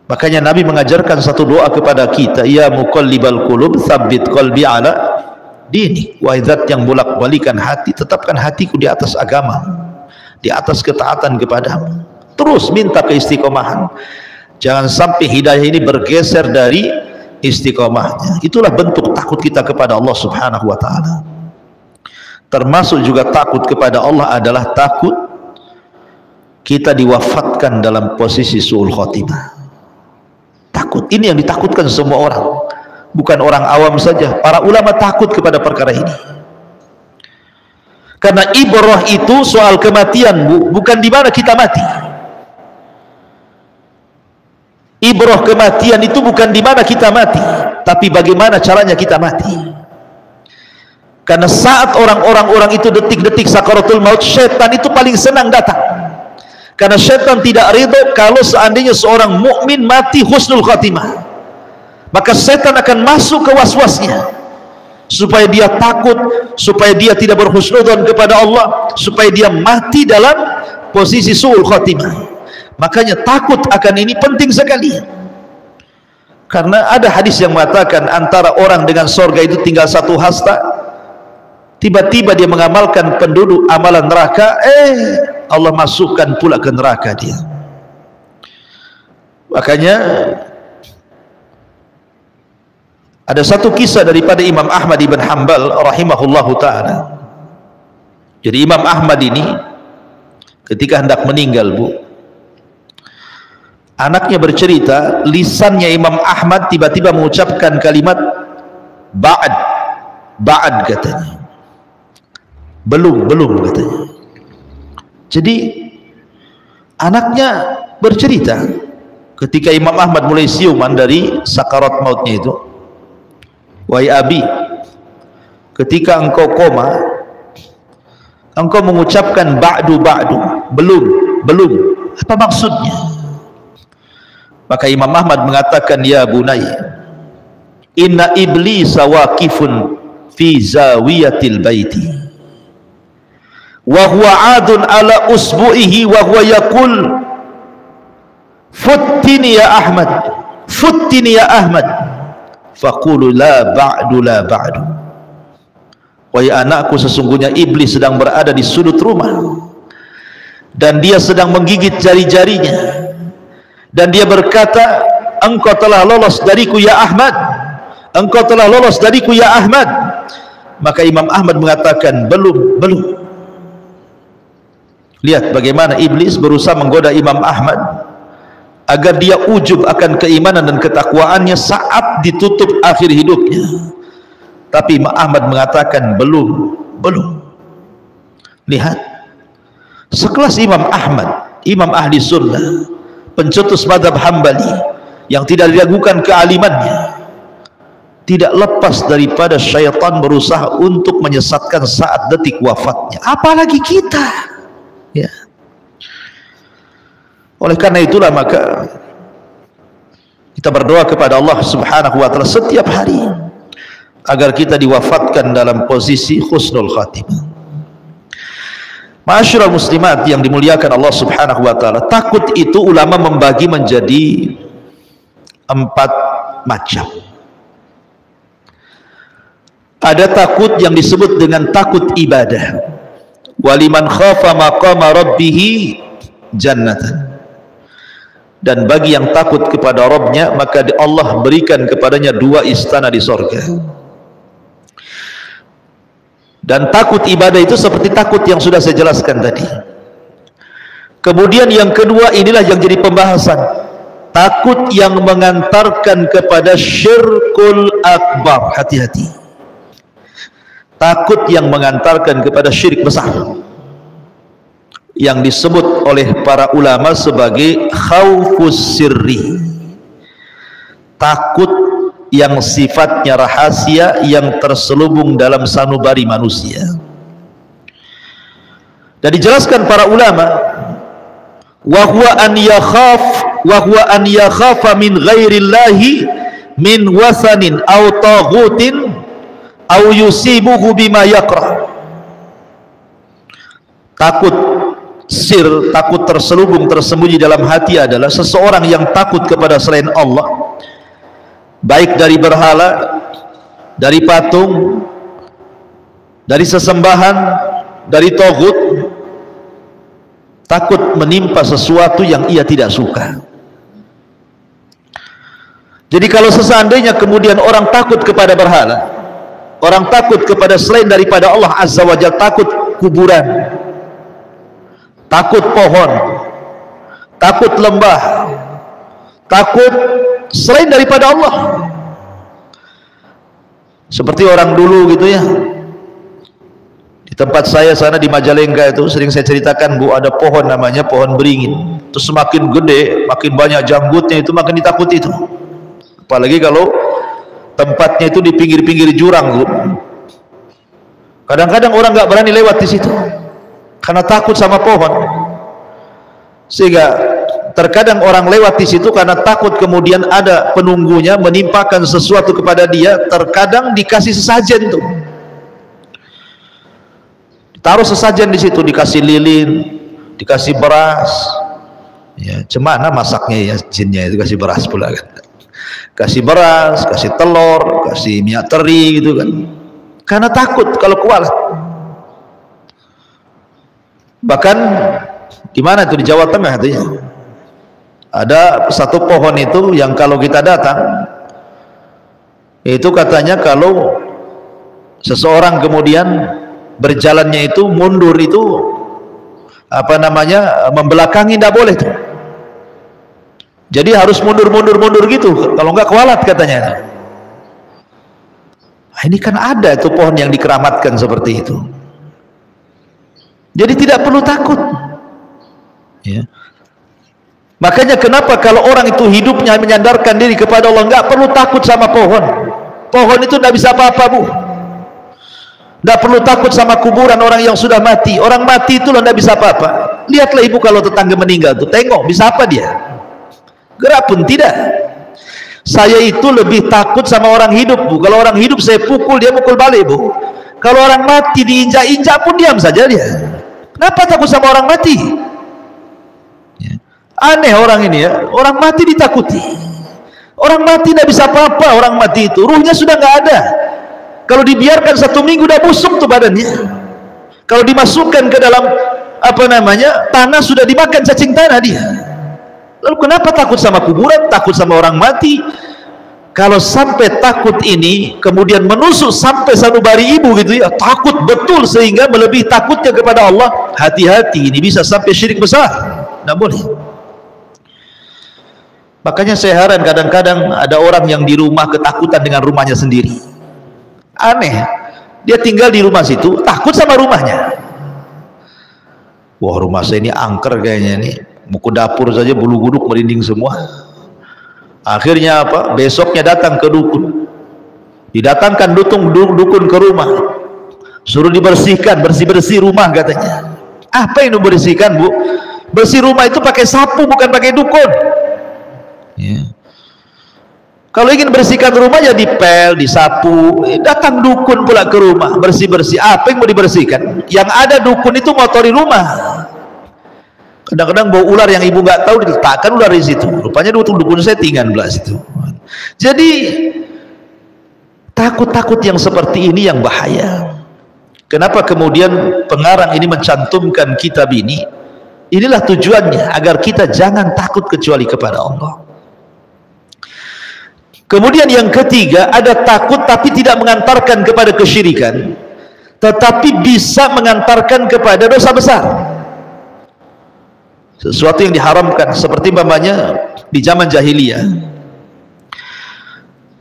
Makanya Nabi mengajarkan satu doa kepada kita, ya muqallibal qulub tsabbit qalbi ala dini. Wahai zat yang bolak-balikan hati, tetapkan hatiku di atas agama, di atas ketaatan kepadamu. Terus minta keistiqomahan, jangan sampai hidayah ini bergeser dari istiqomahnya. Itulah bentuk takut kita kepada Allah Subhanahu wa ta'ala. Termasuk juga takut kepada Allah adalah takut kita diwafatkan dalam posisi su'ul khotimah. Takut ini yang ditakutkan semua orang, bukan orang awam saja. Para ulama takut kepada perkara ini, karena ibrah itu soal kematian, bukan di mana kita mati. Ibrah kematian itu bukan di mana kita mati, tapi bagaimana caranya kita mati. Karena saat orang itu detik-detik sakaratul maut, syaitan itu paling senang datang. Karena syaitan tidak ridho kalau seandainya seorang mukmin mati husnul khatimah. Maka syaitan akan masuk ke waswasnya, supaya dia takut, supaya dia tidak berhusnudzon kepada Allah, supaya dia mati dalam posisi su'ul khatimah. Makanya takut akan ini penting sekali. Karena ada hadis yang mengatakan antara orang dengan sorga itu tinggal satu hasta. Tiba-tiba dia mengamalkan penduduk amalan neraka, Allah masukkan pula ke neraka dia. Makanya ada satu kisah daripada Imam Ahmad ibn Hanbal rahimahullahu ta'ala. Jadi Imam Ahmad ini ketika hendak meninggal, anaknya bercerita, lisannya Imam Ahmad tiba-tiba mengucapkan kalimat ba'ad katanya. Belum katanya. Jadi anaknya bercerita ketika Imam Ahmad mulai siuman dari sakarat mautnya itu, wahai abi, ketika engkau koma, engkau mengucapkan ba'du, belum, apa maksudnya? Maka Imam Ahmad mengatakan, ya bunayya, inna iblisa waqifun fi zawiyatil baiti wa huwa adun ala usbu'ihi wa huwa yaqul futtini ya Ahmad faqulu la ba'du. Wahai anakku, sesungguhnya iblis sedang berada di sudut rumah dan dia sedang menggigit jari-jarinya dan dia berkata, engkau telah lolos dariku ya Ahmad, engkau telah lolos dariku ya Ahmad. Maka Imam Ahmad mengatakan belum. Lihat bagaimana iblis berusaha menggoda Imam Ahmad agar dia ujub akan keimanan dan ketakwaannya saat ditutup akhir hidupnya. Tapi Imam Ahmad mengatakan belum. Lihat, sekelas Imam Ahmad, imam ahli sunnah, pencetus madhab Hambali yang tidak diragukan kealimannya, tidak lepas daripada syaitan berusaha untuk menyesatkan saat detik wafatnya, apalagi kita. Ya. Oleh karena itulah maka kita berdoa kepada Allah Subhanahu wa ta'ala setiap hari agar kita diwafatkan dalam posisi husnul khatimah. Ma'asyiral muslimat yang dimuliakan Allah Subhanahu wa ta'ala, takut itu ulama membagi menjadi 4 macam. Ada takut yang disebut dengan takut ibadah. waliman khafa maqama rabbih jannatan, dan bagi yang takut kepada Rabbnya maka Allah berikan kepadanya 2 istana di sorga. Dan takut ibadah itu seperti takut yang sudah saya jelaskan tadi. Kemudian yang kedua, inilah yang jadi pembahasan, takut yang mengantarkan kepada syirkul akbar. Hati-hati, takut yang mengantarkan kepada syirik besar, yang disebut oleh para ulama sebagai khaufus sirri, takut yang sifatnya rahasia, yang terselubung dalam sanubari manusia. Dan dijelaskan para ulama, wa huwa an yakhafa min ghairillahi min wasanin aw taghutin aw yusibuhu bima yakrah. Takut sir, takut terselubung, tersembunyi dalam hati adalah seseorang yang takut kepada selain Allah, baik dari berhala, dari patung, dari sesembahan, dari togut, takut menimpa sesuatu yang ia tidak suka. Jadi kalau seandainya kemudian orang takut kepada berhala, orang takut kepada selain daripada Allah Azza wa Jalla, takut kuburan, takut pohon, takut lembah, takut selain daripada Allah, seperti orang dulu gitu ya. Di tempat saya sana di Majalengka itu sering saya ceritakan, Bu, ada pohon namanya pohon beringin. Terus semakin gede, makin banyak janggutnya, itu makin ditakuti itu. Apalagi kalau tempatnya itu di pinggir-pinggir jurang, Bu. Kadang-kadang orang nggak berani lewat di situ karena takut sama pohon. Sehingga terkadang orang lewat di situ karena takut kemudian ada penunggunya menimpakan sesuatu kepada dia. Terkadang dikasih sesajen tuh, taruh sesajen di situ, dikasih lilin, dikasih beras. Ya, cemana masaknya ya jinnya itu, kasih beras pula kan. Kasih beras, kasih telur, kasih minyak teri gitu kan. Karena takut kalau kualat. Bahkan di mana itu, di Jawa Tengah itu ya, ada satu pohon itu yang kalau kita datang itu katanya kalau seseorang kemudian berjalannya itu mundur itu apa namanya, membelakangi, tidak boleh tuh. Jadi harus mundur gitu, kalau enggak kualat katanya. Nah, ini kan ada itu pohon yang dikeramatkan seperti itu. Jadi tidak perlu takut ya. Makanya kenapa kalau orang itu hidupnya menyandarkan diri kepada Allah, nggak perlu takut sama pohon. Pohon itu nggak bisa apa-apa, Bu. Nggak perlu takut sama kuburan orang yang sudah mati. Orang mati itu loh nggak bisa apa-apa. Lihatlah Ibu kalau tetangga meninggal tuh, tengok bisa apa dia? Gerak pun tidak. Saya itu lebih takut sama orang hidup, Bu. Kalau orang hidup saya pukul, dia pukul balik, Bu. Kalau orang mati diinjak-injak pun diam saja dia. Kenapa takut sama orang mati? Ya. Aneh orang ini ya, orang mati ditakuti. Orang mati tidak bisa apa-apa, orang mati itu ruhnya sudah nggak ada. Kalau dibiarkan 1 minggu udah busuk tuh badannya. Kalau dimasukkan ke dalam apa namanya tanah, sudah dimakan cacing tanah dia. Lalu kenapa takut sama kuburan, takut sama orang mati? Kalau sampai takut ini kemudian menusuk sampai sanubari ibu gitu ya, takut betul sehingga melebihi takutnya kepada Allah, hati-hati, ini bisa sampai syirik besar. Tidak boleh. Makanya saya heran kadang-kadang ada orang yang di rumah ketakutan dengan rumahnya sendiri. Aneh, dia tinggal di rumah situ takut sama rumahnya. Wah, rumah saya ini angker kayaknya nih, mau ke dapur saja bulu kuduk merinding semua. Akhirnya apa? Besoknya datang ke dukun, didatangkan dukun ke rumah, suruh dibersihkan, bersih rumah katanya. Apa yang dibersihkan, Bu? Bersih rumah itu pakai sapu, bukan pakai dukun ya. Kalau ingin bersihkan rumah ya dipel, disapu. Datang dukun pula ke rumah, bersih. Apa yang mau dibersihkan? Yang ada dukun itu motori rumah. Kadang-kadang bau ular yang ibu nggak tahu, diletakkan ular di situ. Rupanya dukun settingan pula situ. Jadi takut-takut yang seperti ini yang bahaya. Kenapa kemudian pengarang ini mencantumkan kitab ini? Inilah tujuannya, agar kita jangan takut kecuali kepada Allah. Kemudian yang ketiga, ada takut tapi tidak mengantarkan kepada kesyirikan, tetapi bisa mengantarkan kepada dosa besar. Sesuatu yang diharamkan, seperti umpamanya di zaman jahiliyah,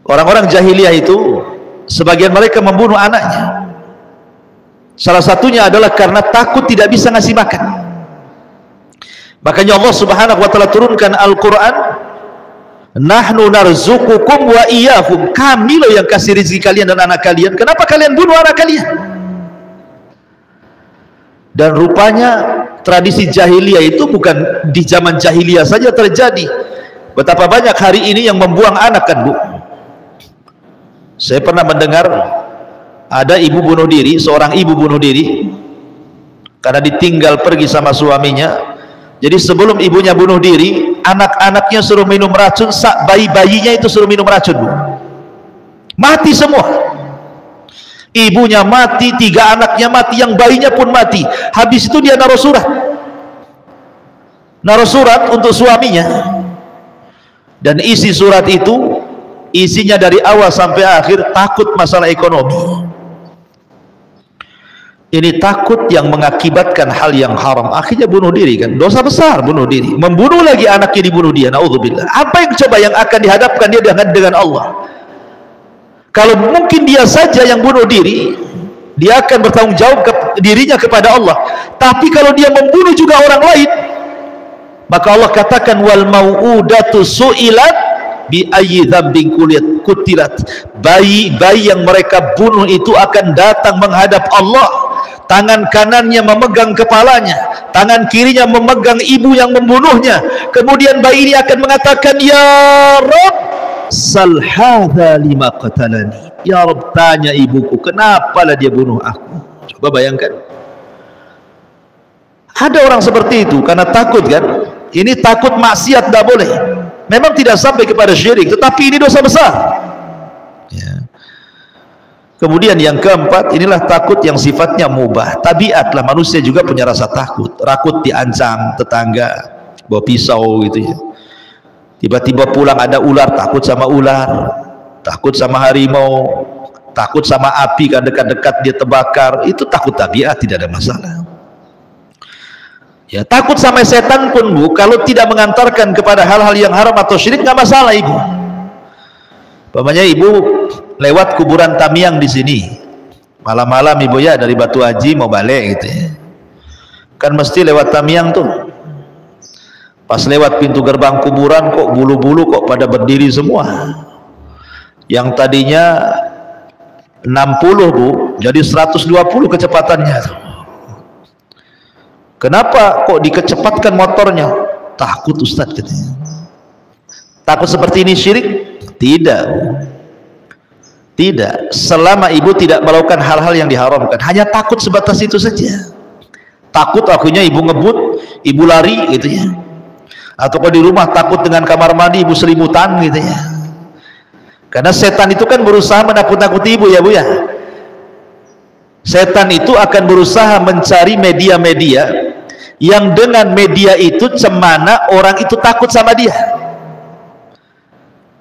orang-orang jahiliyah itu sebagian mereka membunuh anaknya. Salah satunya adalah karena takut tidak bisa ngasih makan. Makanya Allah Subhanahu wa taala turunkan Al-Qur'an, nahnu narzuqukum wa iyyakum, kami loh yang kasih rezeki kalian dan anak kalian, kenapa kalian bunuh anak kalian? Dan rupanya tradisi jahiliyah itu bukan di zaman jahiliyah saja terjadi. Betapa banyak hari ini yang membuang anak, kan Bu? Saya pernah mendengar ada ibu bunuh diri, seorang ibu bunuh diri karena ditinggal pergi sama suaminya. Jadi sebelum ibunya bunuh diri, anak-anaknya suruh minum racun, bayi-bayinya itu suruh minum racun, Bu. Mati semua. Ibunya mati, 3 anaknya mati, yang bayinya pun mati. Habis itu dia naruh surat untuk suaminya, dan isi surat itu isinya dari awal sampai akhir takut masalah ekonomi. Ini takut yang mengakibatkan hal yang haram, akhirnya bunuh diri, kan? Dosa besar bunuh diri, membunuh lagi anaknya, dibunuh dia. Naudzubillah. Apa yang coba yang akan dihadapkan dia dengan Allah? Kalau mungkin dia saja yang bunuh diri, dia akan bertanggung jawab dirinya kepada Allah. Tapi kalau dia membunuh juga orang lain, maka Allah katakan wal mau'udatu su'ilat bi ayyi dzambin qutilat. Bayi yang mereka bunuh itu akan datang menghadap Allah. Tangan kanannya memegang kepalanya, tangan kirinya memegang ibu yang membunuhnya. Kemudian bayi ini akan mengatakan, ya Rabb, sal hadza lima qatalani. Ya Rabb, tanya ibuku, kenapalah dia bunuh aku. Coba bayangkan. Ada orang seperti itu karena takut, kan? Ini takut maksiat, tidak boleh. Memang tidak sampai kepada syirik, tetapi ini dosa besar. Ya. Kemudian yang keempat, inilah takut yang sifatnya mubah. Tabiatlah manusia juga punya rasa takut. Takut diancam tetangga bawa pisau gitu ya. Tiba-tiba pulang ada ular, takut sama ular, takut sama harimau, takut sama api, kan dekat-dekat dia terbakar. Itu takut tabiat, tidak ada masalah. Ya, takut sama setan pun, Bu, kalau tidak mengantarkan kepada hal-hal yang haram atau syirik, nggak masalah, Ibu. Umpamanya Ibu lewat kuburan Tamiang di sini malam-malam, Ibu ya, dari Batu Haji mau balik gitu ya, kan mesti lewat Tamiang tuh. Pas lewat pintu gerbang kuburan, kok bulu-bulu kok pada berdiri semua. Yang tadinya 60, Bu, jadi 120 kecepatannya. Kenapa kok dikecepatkan motornya? Takut Ustadz katanya. Takut seperti ini syirik? Tidak, Bu. Tidak, selama ibu tidak melakukan hal-hal yang diharamkan, hanya takut sebatas itu saja. Takut akhirnya ibu ngebut, ibu lari gitu ya. Atau kalau di rumah takut dengan kamar mandi, ibu selimutan gitu ya. Karena setan itu kan berusaha menakut-nakuti ibu ya, Bu ya. Setan itu akan berusaha mencari media-media yang dengan media itu cemana orang itu takut sama dia.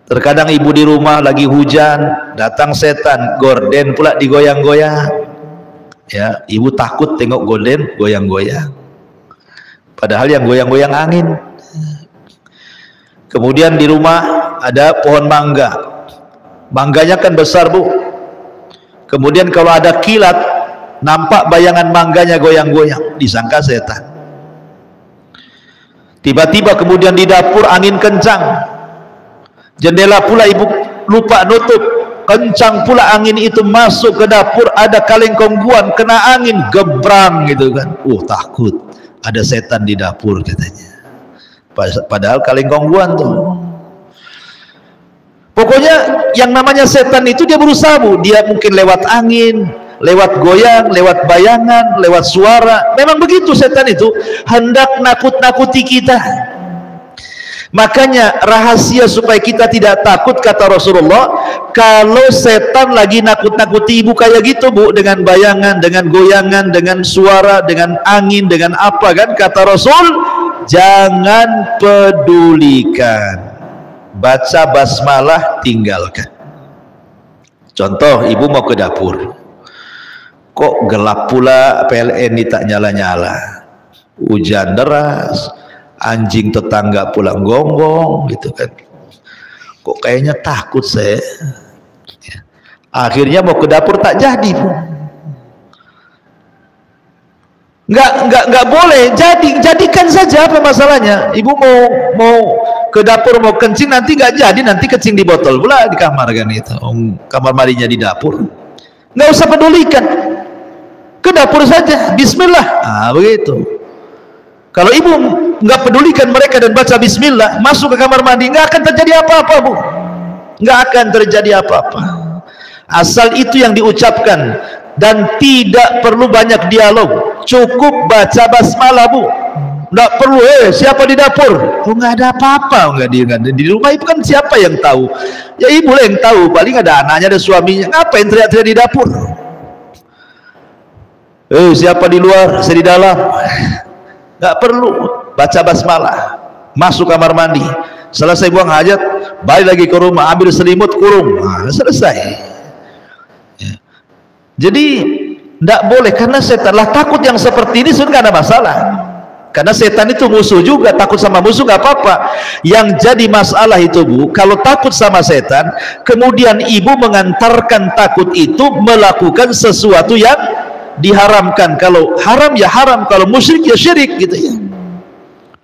Terkadang ibu di rumah lagi hujan, datang setan, gorden pula digoyang-goyang. Ya, ibu takut tengok gorden goyang-goyang. Padahal yang goyang-goyang angin. Kemudian di rumah ada pohon mangga. Mangganya kan besar, Bu. Kemudian kalau ada kilat, nampak bayangan mangganya goyang-goyang, disangka setan. Tiba-tiba kemudian di dapur angin kencang. Jendela pula ibu lupa nutup, kencang pula angin itu masuk ke dapur, ada kaleng kongguan kena angin gebrang gitu kan. Takut ada setan di dapur katanya, padahal kaleng kongguan tuh. Pokoknya yang namanya setan itu dia berusaha, Bu, dia mungkin lewat angin, lewat goyang, lewat bayangan, lewat suara. Memang begitu setan itu, hendak nakut-nakuti kita. Makanya rahasia supaya kita tidak takut, kata Rasulullah, kalau setan lagi nakut-nakuti ibu kayak gitu Bu, dengan bayangan, dengan goyangan, dengan suara, dengan angin, dengan apa kan, kata Rasul, jangan pedulikan, baca basmalah, tinggalkan. Contoh, ibu mau ke dapur, kok gelap pula, PLN ini tak nyala-nyala, hujan deras, anjing tetangga pulang gonggong gitu kan, kok kayaknya takut saya. Akhirnya mau ke dapur tak jadi. Nggak boleh. Jadikan saja, apa masalahnya? Ibu mau ke dapur mau kencing, nanti nggak jadi, nanti kencing di botol pula di kamar kan itu. Kamar mandinya di dapur. Nggak usah pedulikan. Ke dapur saja, bismillah. Ah, begitu. Kalau ibu nggak pedulikan mereka dan baca bismillah, masuk ke kamar mandi, nggak akan terjadi apa-apa Bu. Nggak akan terjadi apa-apa. Asal itu yang diucapkan, dan tidak perlu banyak dialog, cukup baca basmalah Bu. Nggak perlu siapa di dapur, nggak ada apa-apa. Nggak di rumah ibu kan siapa yang tahu? Ya ibu lah yang tahu, paling ada anaknya, ada suaminya. Ngapain teriak-teriak di dapur? Siapa di luar, saya di dalam. Nggak perlu, baca basmalah, masuk kamar mandi, selesai buang hajat, balik lagi ke rumah, ambil selimut, kurung, selesai. Jadi tidak boleh, karena setan lah takut yang seperti ini sudah tidak ada masalah, karena setan itu musuh juga. Takut sama musuh nggak apa-apa. Yang jadi masalah itu Bu, kalau takut sama setan kemudian ibu mengantarkan takut itu melakukan sesuatu yang diharamkan. Kalau haram ya haram, kalau musyrik ya syirik gitu ya.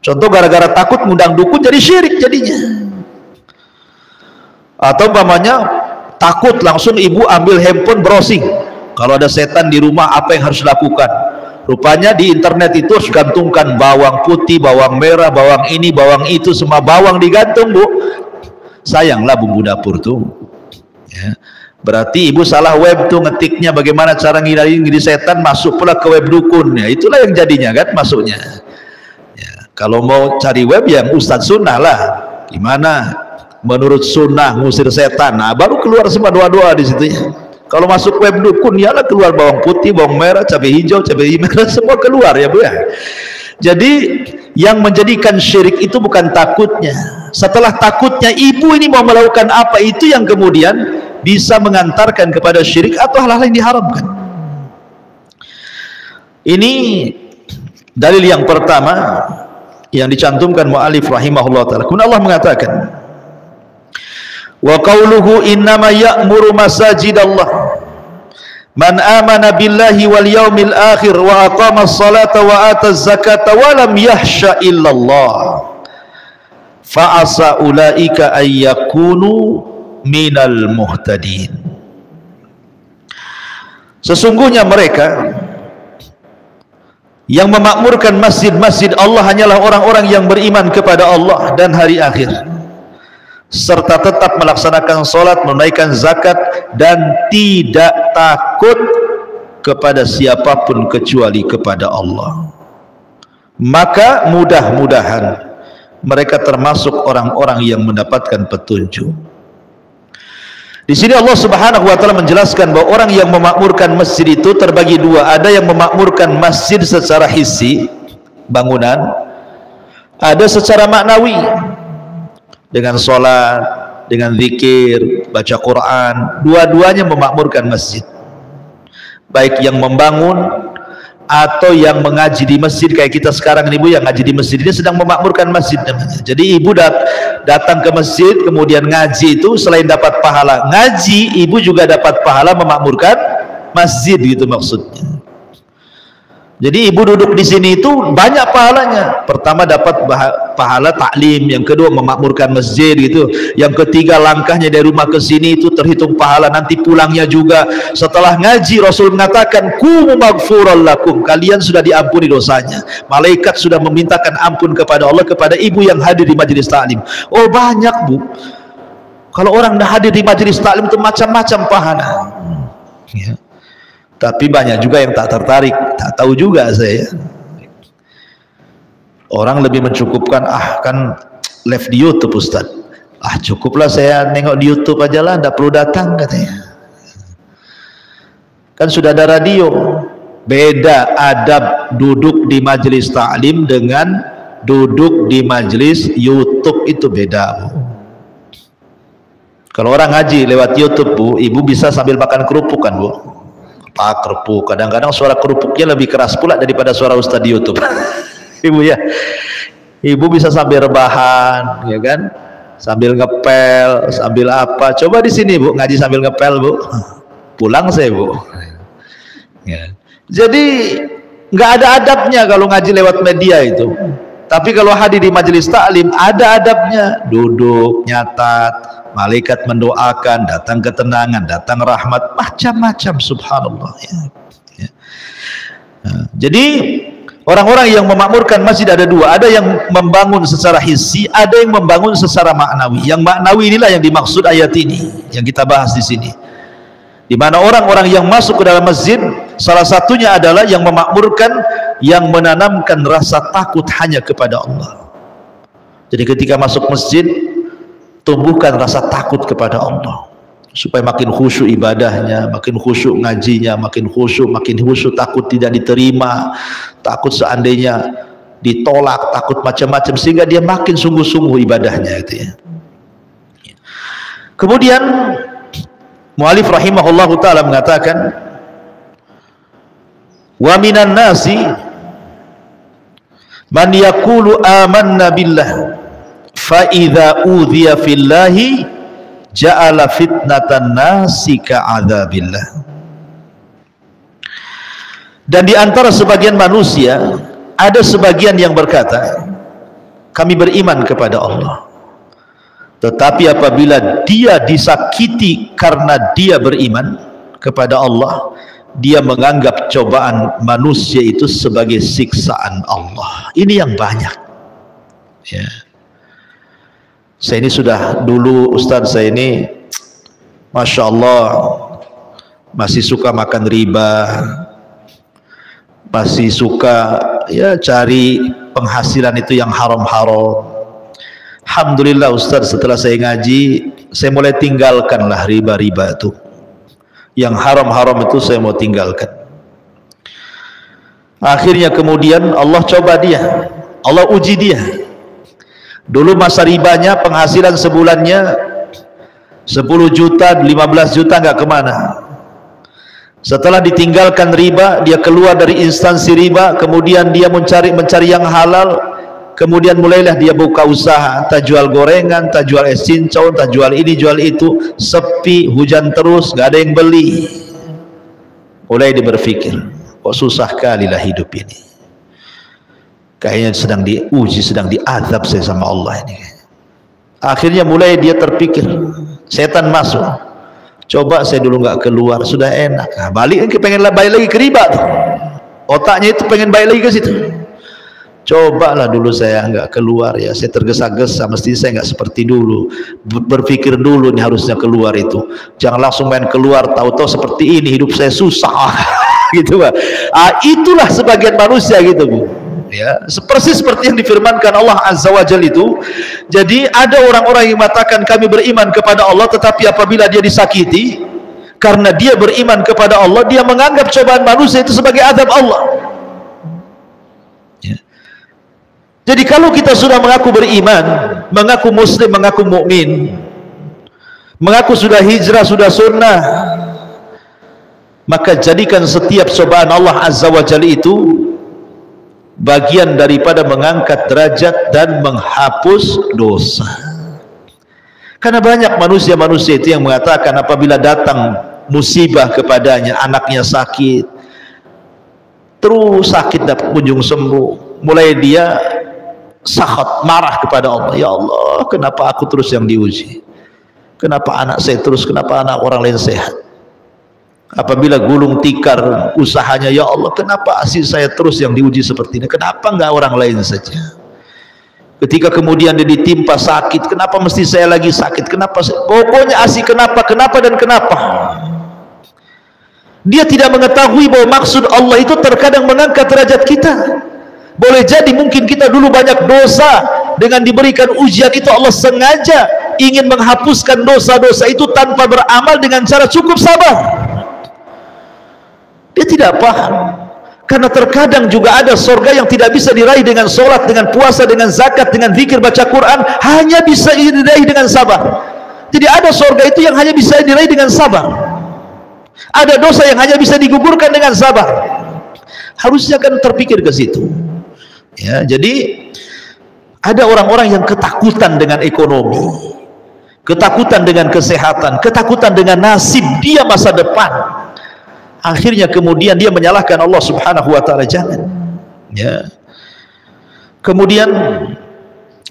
Contoh, gara-gara takut ngundang dukun jadi syirik jadinya. Atau umpamanya takut, langsung ibu ambil handphone browsing, kalau ada setan di rumah apa yang harus dilakukan. Rupanya di internet itu harus gantungkan bawang putih, bawang merah, bawang ini, bawang itu, semua bawang digantung Bu. Sayanglah bumbu dapur tuh ya. Berarti ibu salah web tuh ngetiknya, bagaimana cara ngiri setan, masuk pula ke web dukun ya. Itulah yang jadinya kan masuknya ya. Kalau mau cari web yang Ustadz Sunnah lah, gimana menurut Sunnah ngusir setan, nah baru keluar semua doa-doa di situ ya. Kalau masuk web dukun ya lah keluar bawang putih, bawang merah, cabai hijau, cabai merah, semua keluar ya Bu ya. Jadi yang menjadikan syirik itu bukan takutnya. Setelah takutnya ibu ini mau melakukan apa, itu yang kemudian bisa mengantarkan kepada syirik atau hal-hal yang diharamkan. Ini dalil yang pertama yang dicantumkan mu'alif rahimahullah ta'ala. Kemudian Allah mengatakan, wa qauluhu innama ya'muru masajidallah man amana billahi wal yaumil akhir wa aqama as-salata wa ata az-zakata wa lam yahsha illallah fa asa ulaika ay yakunu minal muhtadin. Sesungguhnya mereka yang memakmurkan masjid-masjid Allah hanyalah orang-orang yang beriman kepada Allah dan hari akhir, serta tetap melaksanakan sholat, menunaikan zakat, dan tidak takut kepada siapapun kecuali kepada Allah. Maka mudah-mudahan mereka termasuk orang-orang yang mendapatkan petunjuk. Di sini Allah Subhanahu wa taala menjelaskan bahwa orang yang memakmurkan masjid itu terbagi dua. Ada yang memakmurkan masjid secara hissi, bangunan, ada secara maknawi, dengan sholat, dengan zikir, baca Quran. Dua-duanya memakmurkan masjid, baik yang membangun atau yang mengaji di masjid. Kayak kita sekarang ini Bu, yang ngaji di masjid ini sedang memakmurkan masjid namanya. Jadi ibu datang ke masjid kemudian ngaji, itu selain dapat pahala ngaji, ibu juga dapat pahala memakmurkan masjid gitu maksudnya. Jadi ibu duduk di sini itu banyak pahalanya. Pertama dapat pahala taklim, yang kedua memakmurkan masjid gitu, yang ketiga langkahnya dari rumah ke sini itu terhitung pahala, nanti pulangnya juga. Setelah ngaji Rasul mengatakan kumu maghfuran lakum, kalian sudah diampuni dosanya. Malaikat sudah memintakan ampun kepada Allah kepada ibu yang hadir di majelis taklim. Oh banyak Bu, kalau orang dah hadir di majelis taklim itu macam-macam pahala ya. Tapi banyak juga yang tak tertarik, tak tahu juga saya. Orang lebih mencukupkan, kan live di YouTube Ustaz. Ah cukuplah saya nengok di YouTube aja lah, tidak perlu datang katanya. Kan sudah ada radio. Beda adab duduk di majelis taklim dengan duduk di majelis YouTube, itu beda. Kalau orang ngaji lewat YouTube Bu, ibu bisa sambil makan kerupuk kan Bu? Pak kerupuk, kadang-kadang suara kerupuknya lebih keras pula daripada suara ustaz di YouTube. Ibu ya, ibu bisa sambil rebahan, ya kan? Sambil ngepel, sambil apa? Coba di sini Bu, ngaji sambil ngepel Bu, pulang saya Bu. Ya. Jadi nggak ada adabnya kalau ngaji lewat media itu. Tapi kalau hadir di majelis taklim ada adabnya. Duduk, nyatat, malaikat mendoakan, datang ketenangan, datang rahmat, macam-macam, subhanallah. Ya. Ya. Nah, jadi orang-orang yang memakmurkan masjid ada dua. Ada yang membangun secara hissi, ada yang membangun secara maknawi. Yang maknawi inilah yang dimaksud ayat ini, yang kita bahas di sini. Di mana orang-orang yang masuk ke dalam masjid, salah satunya adalah yang memakmurkan, yang menanamkan rasa takut hanya kepada Allah. Jadi ketika masuk masjid, tumbuhkan rasa takut kepada Allah, supaya makin khusyuk ibadahnya, makin khusyuk ngajinya, makin khusyuk takut tidak diterima, takut seandainya ditolak, takut macam-macam, sehingga dia makin sungguh-sungguh ibadahnya itu ya. Kemudian mu'alif rahimahullahu ta'ala mengatakan, wa minan nasi man yaqulu amanna billah fa idza udhiya fillahi ja'ala fitnatan nasi ka'adzabillah. Dan di antara sebagian manusia ada sebagian yang berkata, kami beriman kepada Allah, tetapi apabila dia disakiti karena dia beriman kepada Allah, dia menganggap cobaan manusia itu sebagai siksaan Allah. Ini yang banyak ya. Saya ini sudah dulu, Ustadz saya ini Masya Allah masih suka makan riba, masih suka ya cari penghasilan itu yang haram-haram. Alhamdulillah Ustaz, setelah saya ngaji, saya mulai tinggalkanlah riba-riba itu. Yang haram-haram itu saya mau tinggalkan. Akhirnya kemudian Allah coba dia, Allah uji dia. Dulu masa ribanya penghasilan sebulannya 10 juta, 15 juta nggak kemana. Setelah ditinggalkan riba, dia keluar dari instansi riba, kemudian dia mencari yang halal. Kemudian mulailah dia buka usaha, tak jual gorengan, tak jual es cincau, tak jual ini, jual itu. Sepi, hujan terus, gak ada yang beli. Mulai dia berpikir, kok susah kali lah hidup ini. Kayaknya sedang diuji, sedang diazab saya sama Allah ini. Akhirnya mulai dia terpikir, setan masuk. Coba saya dulu gak keluar, sudah enak. Nah, balik lagi ke riba tuh. Otaknya itu pengen balik lagi ke situ. Cobalah dulu saya nggak keluar ya, saya tergesa-gesa, mesti saya nggak seperti dulu, berpikir dulu nih harusnya keluar itu, jangan langsung main keluar, tahu-tahu seperti ini hidup saya susah gitu Pak. Itulah sebagian manusia gitu Bu ya, persis seperti yang difirmankan Allah Azza wa Jalla itu. Jadi ada orang-orang yang mengatakan kami beriman kepada Allah, tetapi apabila dia disakiti karena dia beriman kepada Allah, dia menganggap cobaan manusia itu sebagai azab Allah. Jadi kalau kita sudah mengaku beriman, mengaku muslim, mengaku mukmin, mengaku sudah hijrah, sudah sunnah, maka jadikan setiap cobaan Allah Azza wa Jalla itu bagian daripada mengangkat derajat dan menghapus dosa. Karena banyak manusia-manusia itu yang mengatakan apabila datang musibah kepadanya, anaknya sakit, terus sakit dapat kunjung sembuh, mulai dia sakhat, marah kepada Allah. Ya Allah, kenapa aku terus yang diuji? Kenapa anak saya terus, kenapa anak orang lain sehat? Apabila gulung tikar usahanya, ya Allah, kenapa asih saya terus yang diuji seperti ini? Kenapa enggak orang lain saja? Ketika kemudian dia ditimpa sakit, kenapa mesti saya lagi sakit? Kenapa? Pokoknya asih kenapa dan kenapa. Dia tidak mengetahui bahwa maksud Allah itu terkadang mengangkat derajat kita. Boleh jadi mungkin kita dulu banyak dosa, dengan diberikan ujian itu Allah sengaja ingin menghapuskan dosa-dosa itu tanpa beramal dengan cara cukup sabar. Dia tidak paham, karena terkadang juga ada surga yang tidak bisa diraih dengan sholat, dengan puasa, dengan zakat, dengan zikir, baca Quran, hanya bisa diraih dengan sabar. Jadi ada surga itu yang hanya bisa diraih dengan sabar, ada dosa yang hanya bisa digugurkan dengan sabar. Harusnya kan terpikir ke situ ya. Jadi ada orang-orang yang ketakutan dengan ekonomi, ketakutan dengan kesehatan, ketakutan dengan nasib dia masa depan. Akhirnya kemudian dia menyalahkan Allah Subhanahu wa taala. Jangan ya. Kemudian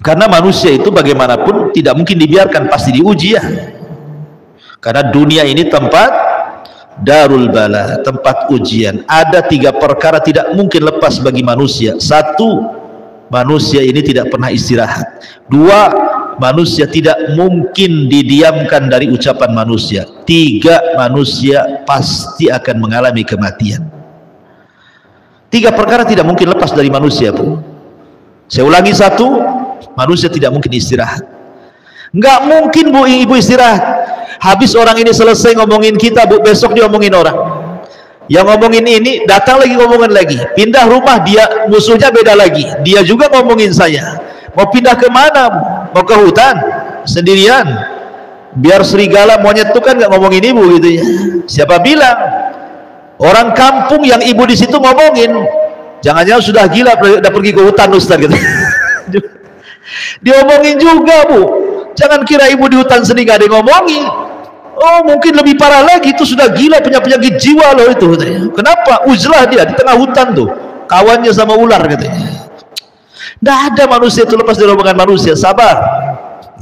karena manusia itu bagaimanapun tidak mungkin dibiarkan, pasti diuji ya. Karena dunia ini tempat darul bala, tempat ujian. Ada 3 perkara tidak mungkin lepas bagi manusia. 1, manusia ini tidak pernah istirahat. 2, manusia tidak mungkin didiamkan dari ucapan manusia. 3, manusia pasti akan mengalami kematian. 3 perkara tidak mungkin lepas dari manusia, Bu. Saya ulangi, 1, manusia tidak mungkin istirahat. Nggak mungkin, Bu, ibu istirahat. Habis orang ini selesai ngomongin kita, Bu, besok dia ngomongin orang. Yang ngomongin ini datang lagi ngomongin lagi. Pindah rumah, dia musuhnya beda lagi. Dia juga ngomongin saya. Mau pindah ke mana, Bu? Mau ke hutan sendirian? Biar serigala monyet itu kan nggak ngomongin ibu gitu ya. Siapa bilang? Orang kampung yang ibu di situ ngomongin. Jangan-jangan sudah gila, udah pergi ke hutan Ustaz gitu. Diomongin juga, Bu. Jangan kira ibu di hutan sendiri gak ada yang ngomongin. Oh, mungkin lebih parah lagi, itu sudah gila, punya penyakit jiwa loh itu. Kenapa? Uzlah dia di tengah hutan tuh, kawannya sama ular katanya. Tidak ada manusia itu lepas dari omongan manusia. Sabar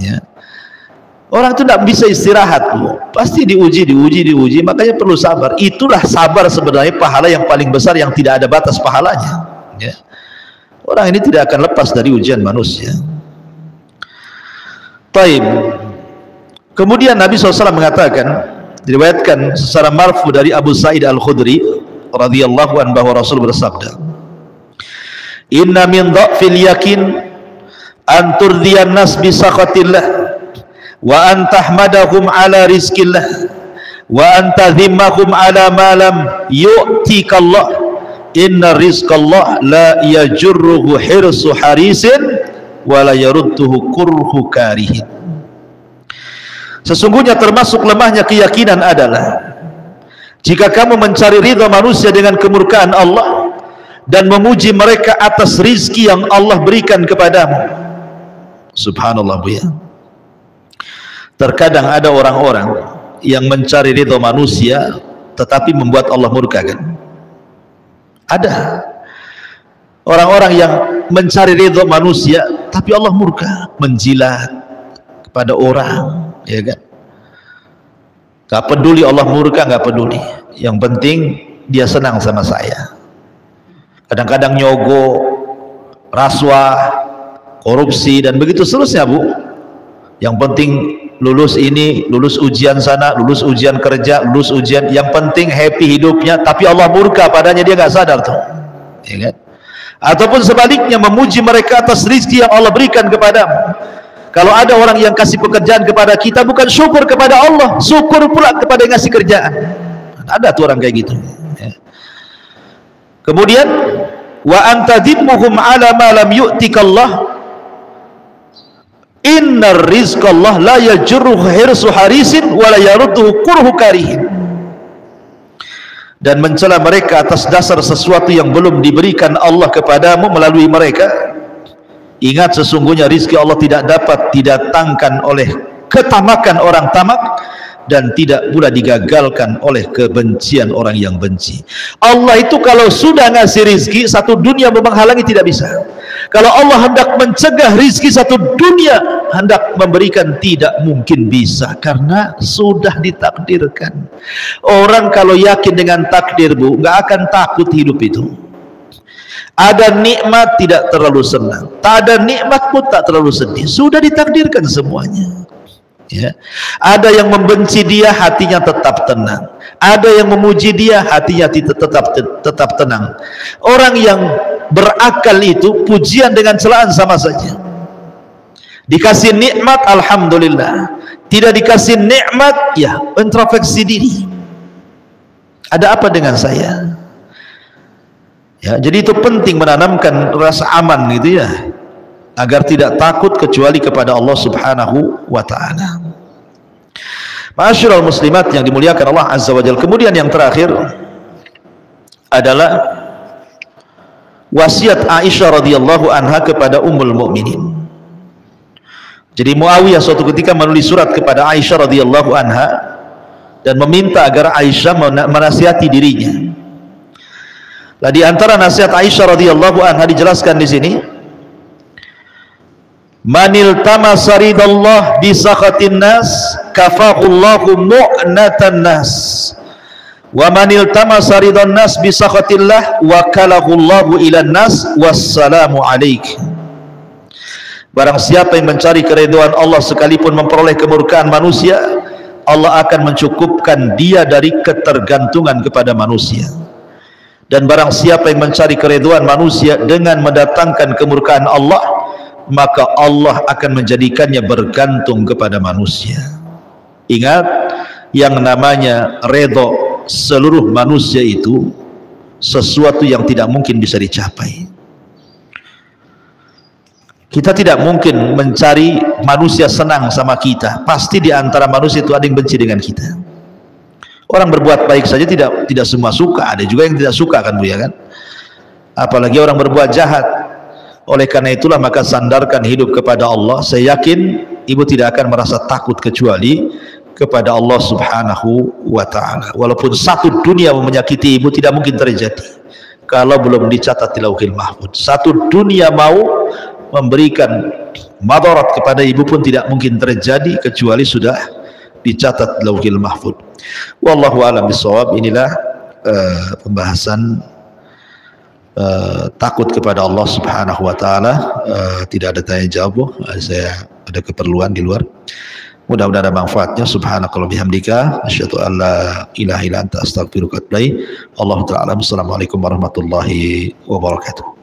ya. Orang itu tidak bisa istirahat, Bu. Pasti diuji. Makanya perlu sabar. Itulah sabar sebenarnya pahala yang paling besar, yang tidak ada batas pahalanya ya. Orang ini tidak akan lepas dari ujian manusia. Taib. Kemudian Nabi SAW mengatakan, diriwayatkan secara marfu dari Abu Sa'id Al-Khudri radhiyallahu anhu, bahwa Rasul bersabda, "Inna min dha'fil yakin an turdiyan nas bi sakhatillah wa an tahmadahum ala rizqillah wa an tadhimmahum ala ma lam yu'tikallah. Inna rizqallah la yajurruhu hirsu harisin wa la yarudduhu kurhu karihin." Sesungguhnya termasuk lemahnya keyakinan adalah jika kamu mencari ridha manusia dengan kemurkaan Allah dan memuji mereka atas rizki yang Allah berikan kepadamu. Subhanallah, Bu ya. Terkadang ada orang-orang yang mencari ridha manusia tetapi membuat Allah murka kan? Ada orang-orang yang mencari ridha manusia tapi Allah murka, menjilat kepada orang, ya kan? Gak peduli Allah murka, gak peduli. Yang penting dia senang sama saya. Kadang-kadang nyogok, rasuah, korupsi, dan begitu seterusnya, Bu. Yang penting lulus ini, lulus ujian sana, lulus ujian kerja, lulus ujian. Yang penting happy hidupnya, tapi Allah murka padanya, dia gak sadar tuh, ya kan? Ataupun sebaliknya, memuji mereka atas rizki yang Allah berikan kepadamu. Kalau ada orang yang kasih pekerjaan kepada kita, bukan syukur kepada Allah, syukur pula kepada yang ngasih kerjaan. Ada tuh orang kayak gitu ya. Kemudian wa antadimmuhum ala ma lam yu'tikallah, innar rizqallah la yajurruhu hirsu harisin wa la yarudduhu kurhu karihin. Dan mencela mereka atas dasar sesuatu yang belum diberikan Allah kepadamu melalui mereka. Ingat, sesungguhnya rizki Allah tidak dapat didatangkan oleh ketamakan orang tamak, dan tidak pula digagalkan oleh kebencian orang yang benci. Allah itu kalau sudah ngasih rizki, satu dunia mau menghalangi tidak bisa. Kalau Allah hendak mencegah rizki, satu dunia hendak memberikan tidak mungkin bisa, karena sudah ditakdirkan. Orang kalau yakin dengan takdir, Bu, nggak akan takut hidup itu. Ada nikmat tidak terlalu senang, tak ada nikmat pun tak terlalu sedih, sudah ditakdirkan semuanya ya. Ada yang membenci dia, hatinya tetap tenang. Ada yang memuji dia, hatinya tetap tenang. Orang yang berakal itu, pujian dengan celaan sama saja. Dikasih nikmat, alhamdulillah. Tidak dikasih nikmat, ya introspeksi diri. Ada apa dengan saya? Ya, jadi itu penting menanamkan rasa aman gitu ya, agar tidak takut kecuali kepada Allah Subhanahu wa taala. Ma'asyiral muslimat yang dimuliakan Allah Azza wa Jalla. Kemudian yang terakhir adalah wasiat Aisyah radhiyallahu anha kepada Ummul Mukminin. Jadi Muawiyah suatu ketika menulis surat kepada Aisyah radhiyallahu anha dan meminta agar Aisyah menasihati dirinya. Lah di antara nasihat Aisyah radhiyallahu anha dijelaskan di sini, manil tamasa ridallah bi sakhatin nas kafahullahu mu'natan nas wa manil tamasa ridan nas bi sakhatillah wakalahullahu ilan nas wassalamu alaik. Barang siapa yang mencari keridhaan Allah sekalipun memperoleh kemurkaan manusia, Allah akan mencukupkan dia dari ketergantungan kepada manusia. Dan barang siapa yang mencari keridhaan manusia dengan mendatangkan kemurkaan Allah, maka Allah akan menjadikannya bergantung kepada manusia. Ingat, yang namanya redha seluruh manusia itu sesuatu yang tidak mungkin bisa dicapai. Kita tidak mungkin mencari manusia senang sama kita. Pasti di antara manusia itu ada yang benci dengan kita. Orang berbuat baik saja tidak semua suka, ada juga yang tidak suka kan Bu ya kan? Apalagi orang berbuat jahat. Oleh karena itulah maka sandarkan hidup kepada Allah. Saya yakin ibu tidak akan merasa takut kecuali kepada Allah Subhanahu wa taala. Walaupun satu dunia menyakiti ibu tidak mungkin terjadi kalau belum dicatat di Lauhil Mahfuz. Satu dunia mau memberikan madarat kepada ibu pun tidak mungkin terjadi kecuali sudah dicatat Lauhil Mahfuz. Wallahu a'lam bishawab. Inilah pembahasan takut kepada Allah Subhanahu wa taala. Tidak ada tanya jawab, saya ada keperluan di luar. Mudah-mudahan ada manfaatnya. Subhanakallah bihamdika asyhadu an la ilaha illa anta astaghfiruka wa atubu ilaik. Allahu ta'ala. Assalamualaikum warahmatullahi wabarakatuh.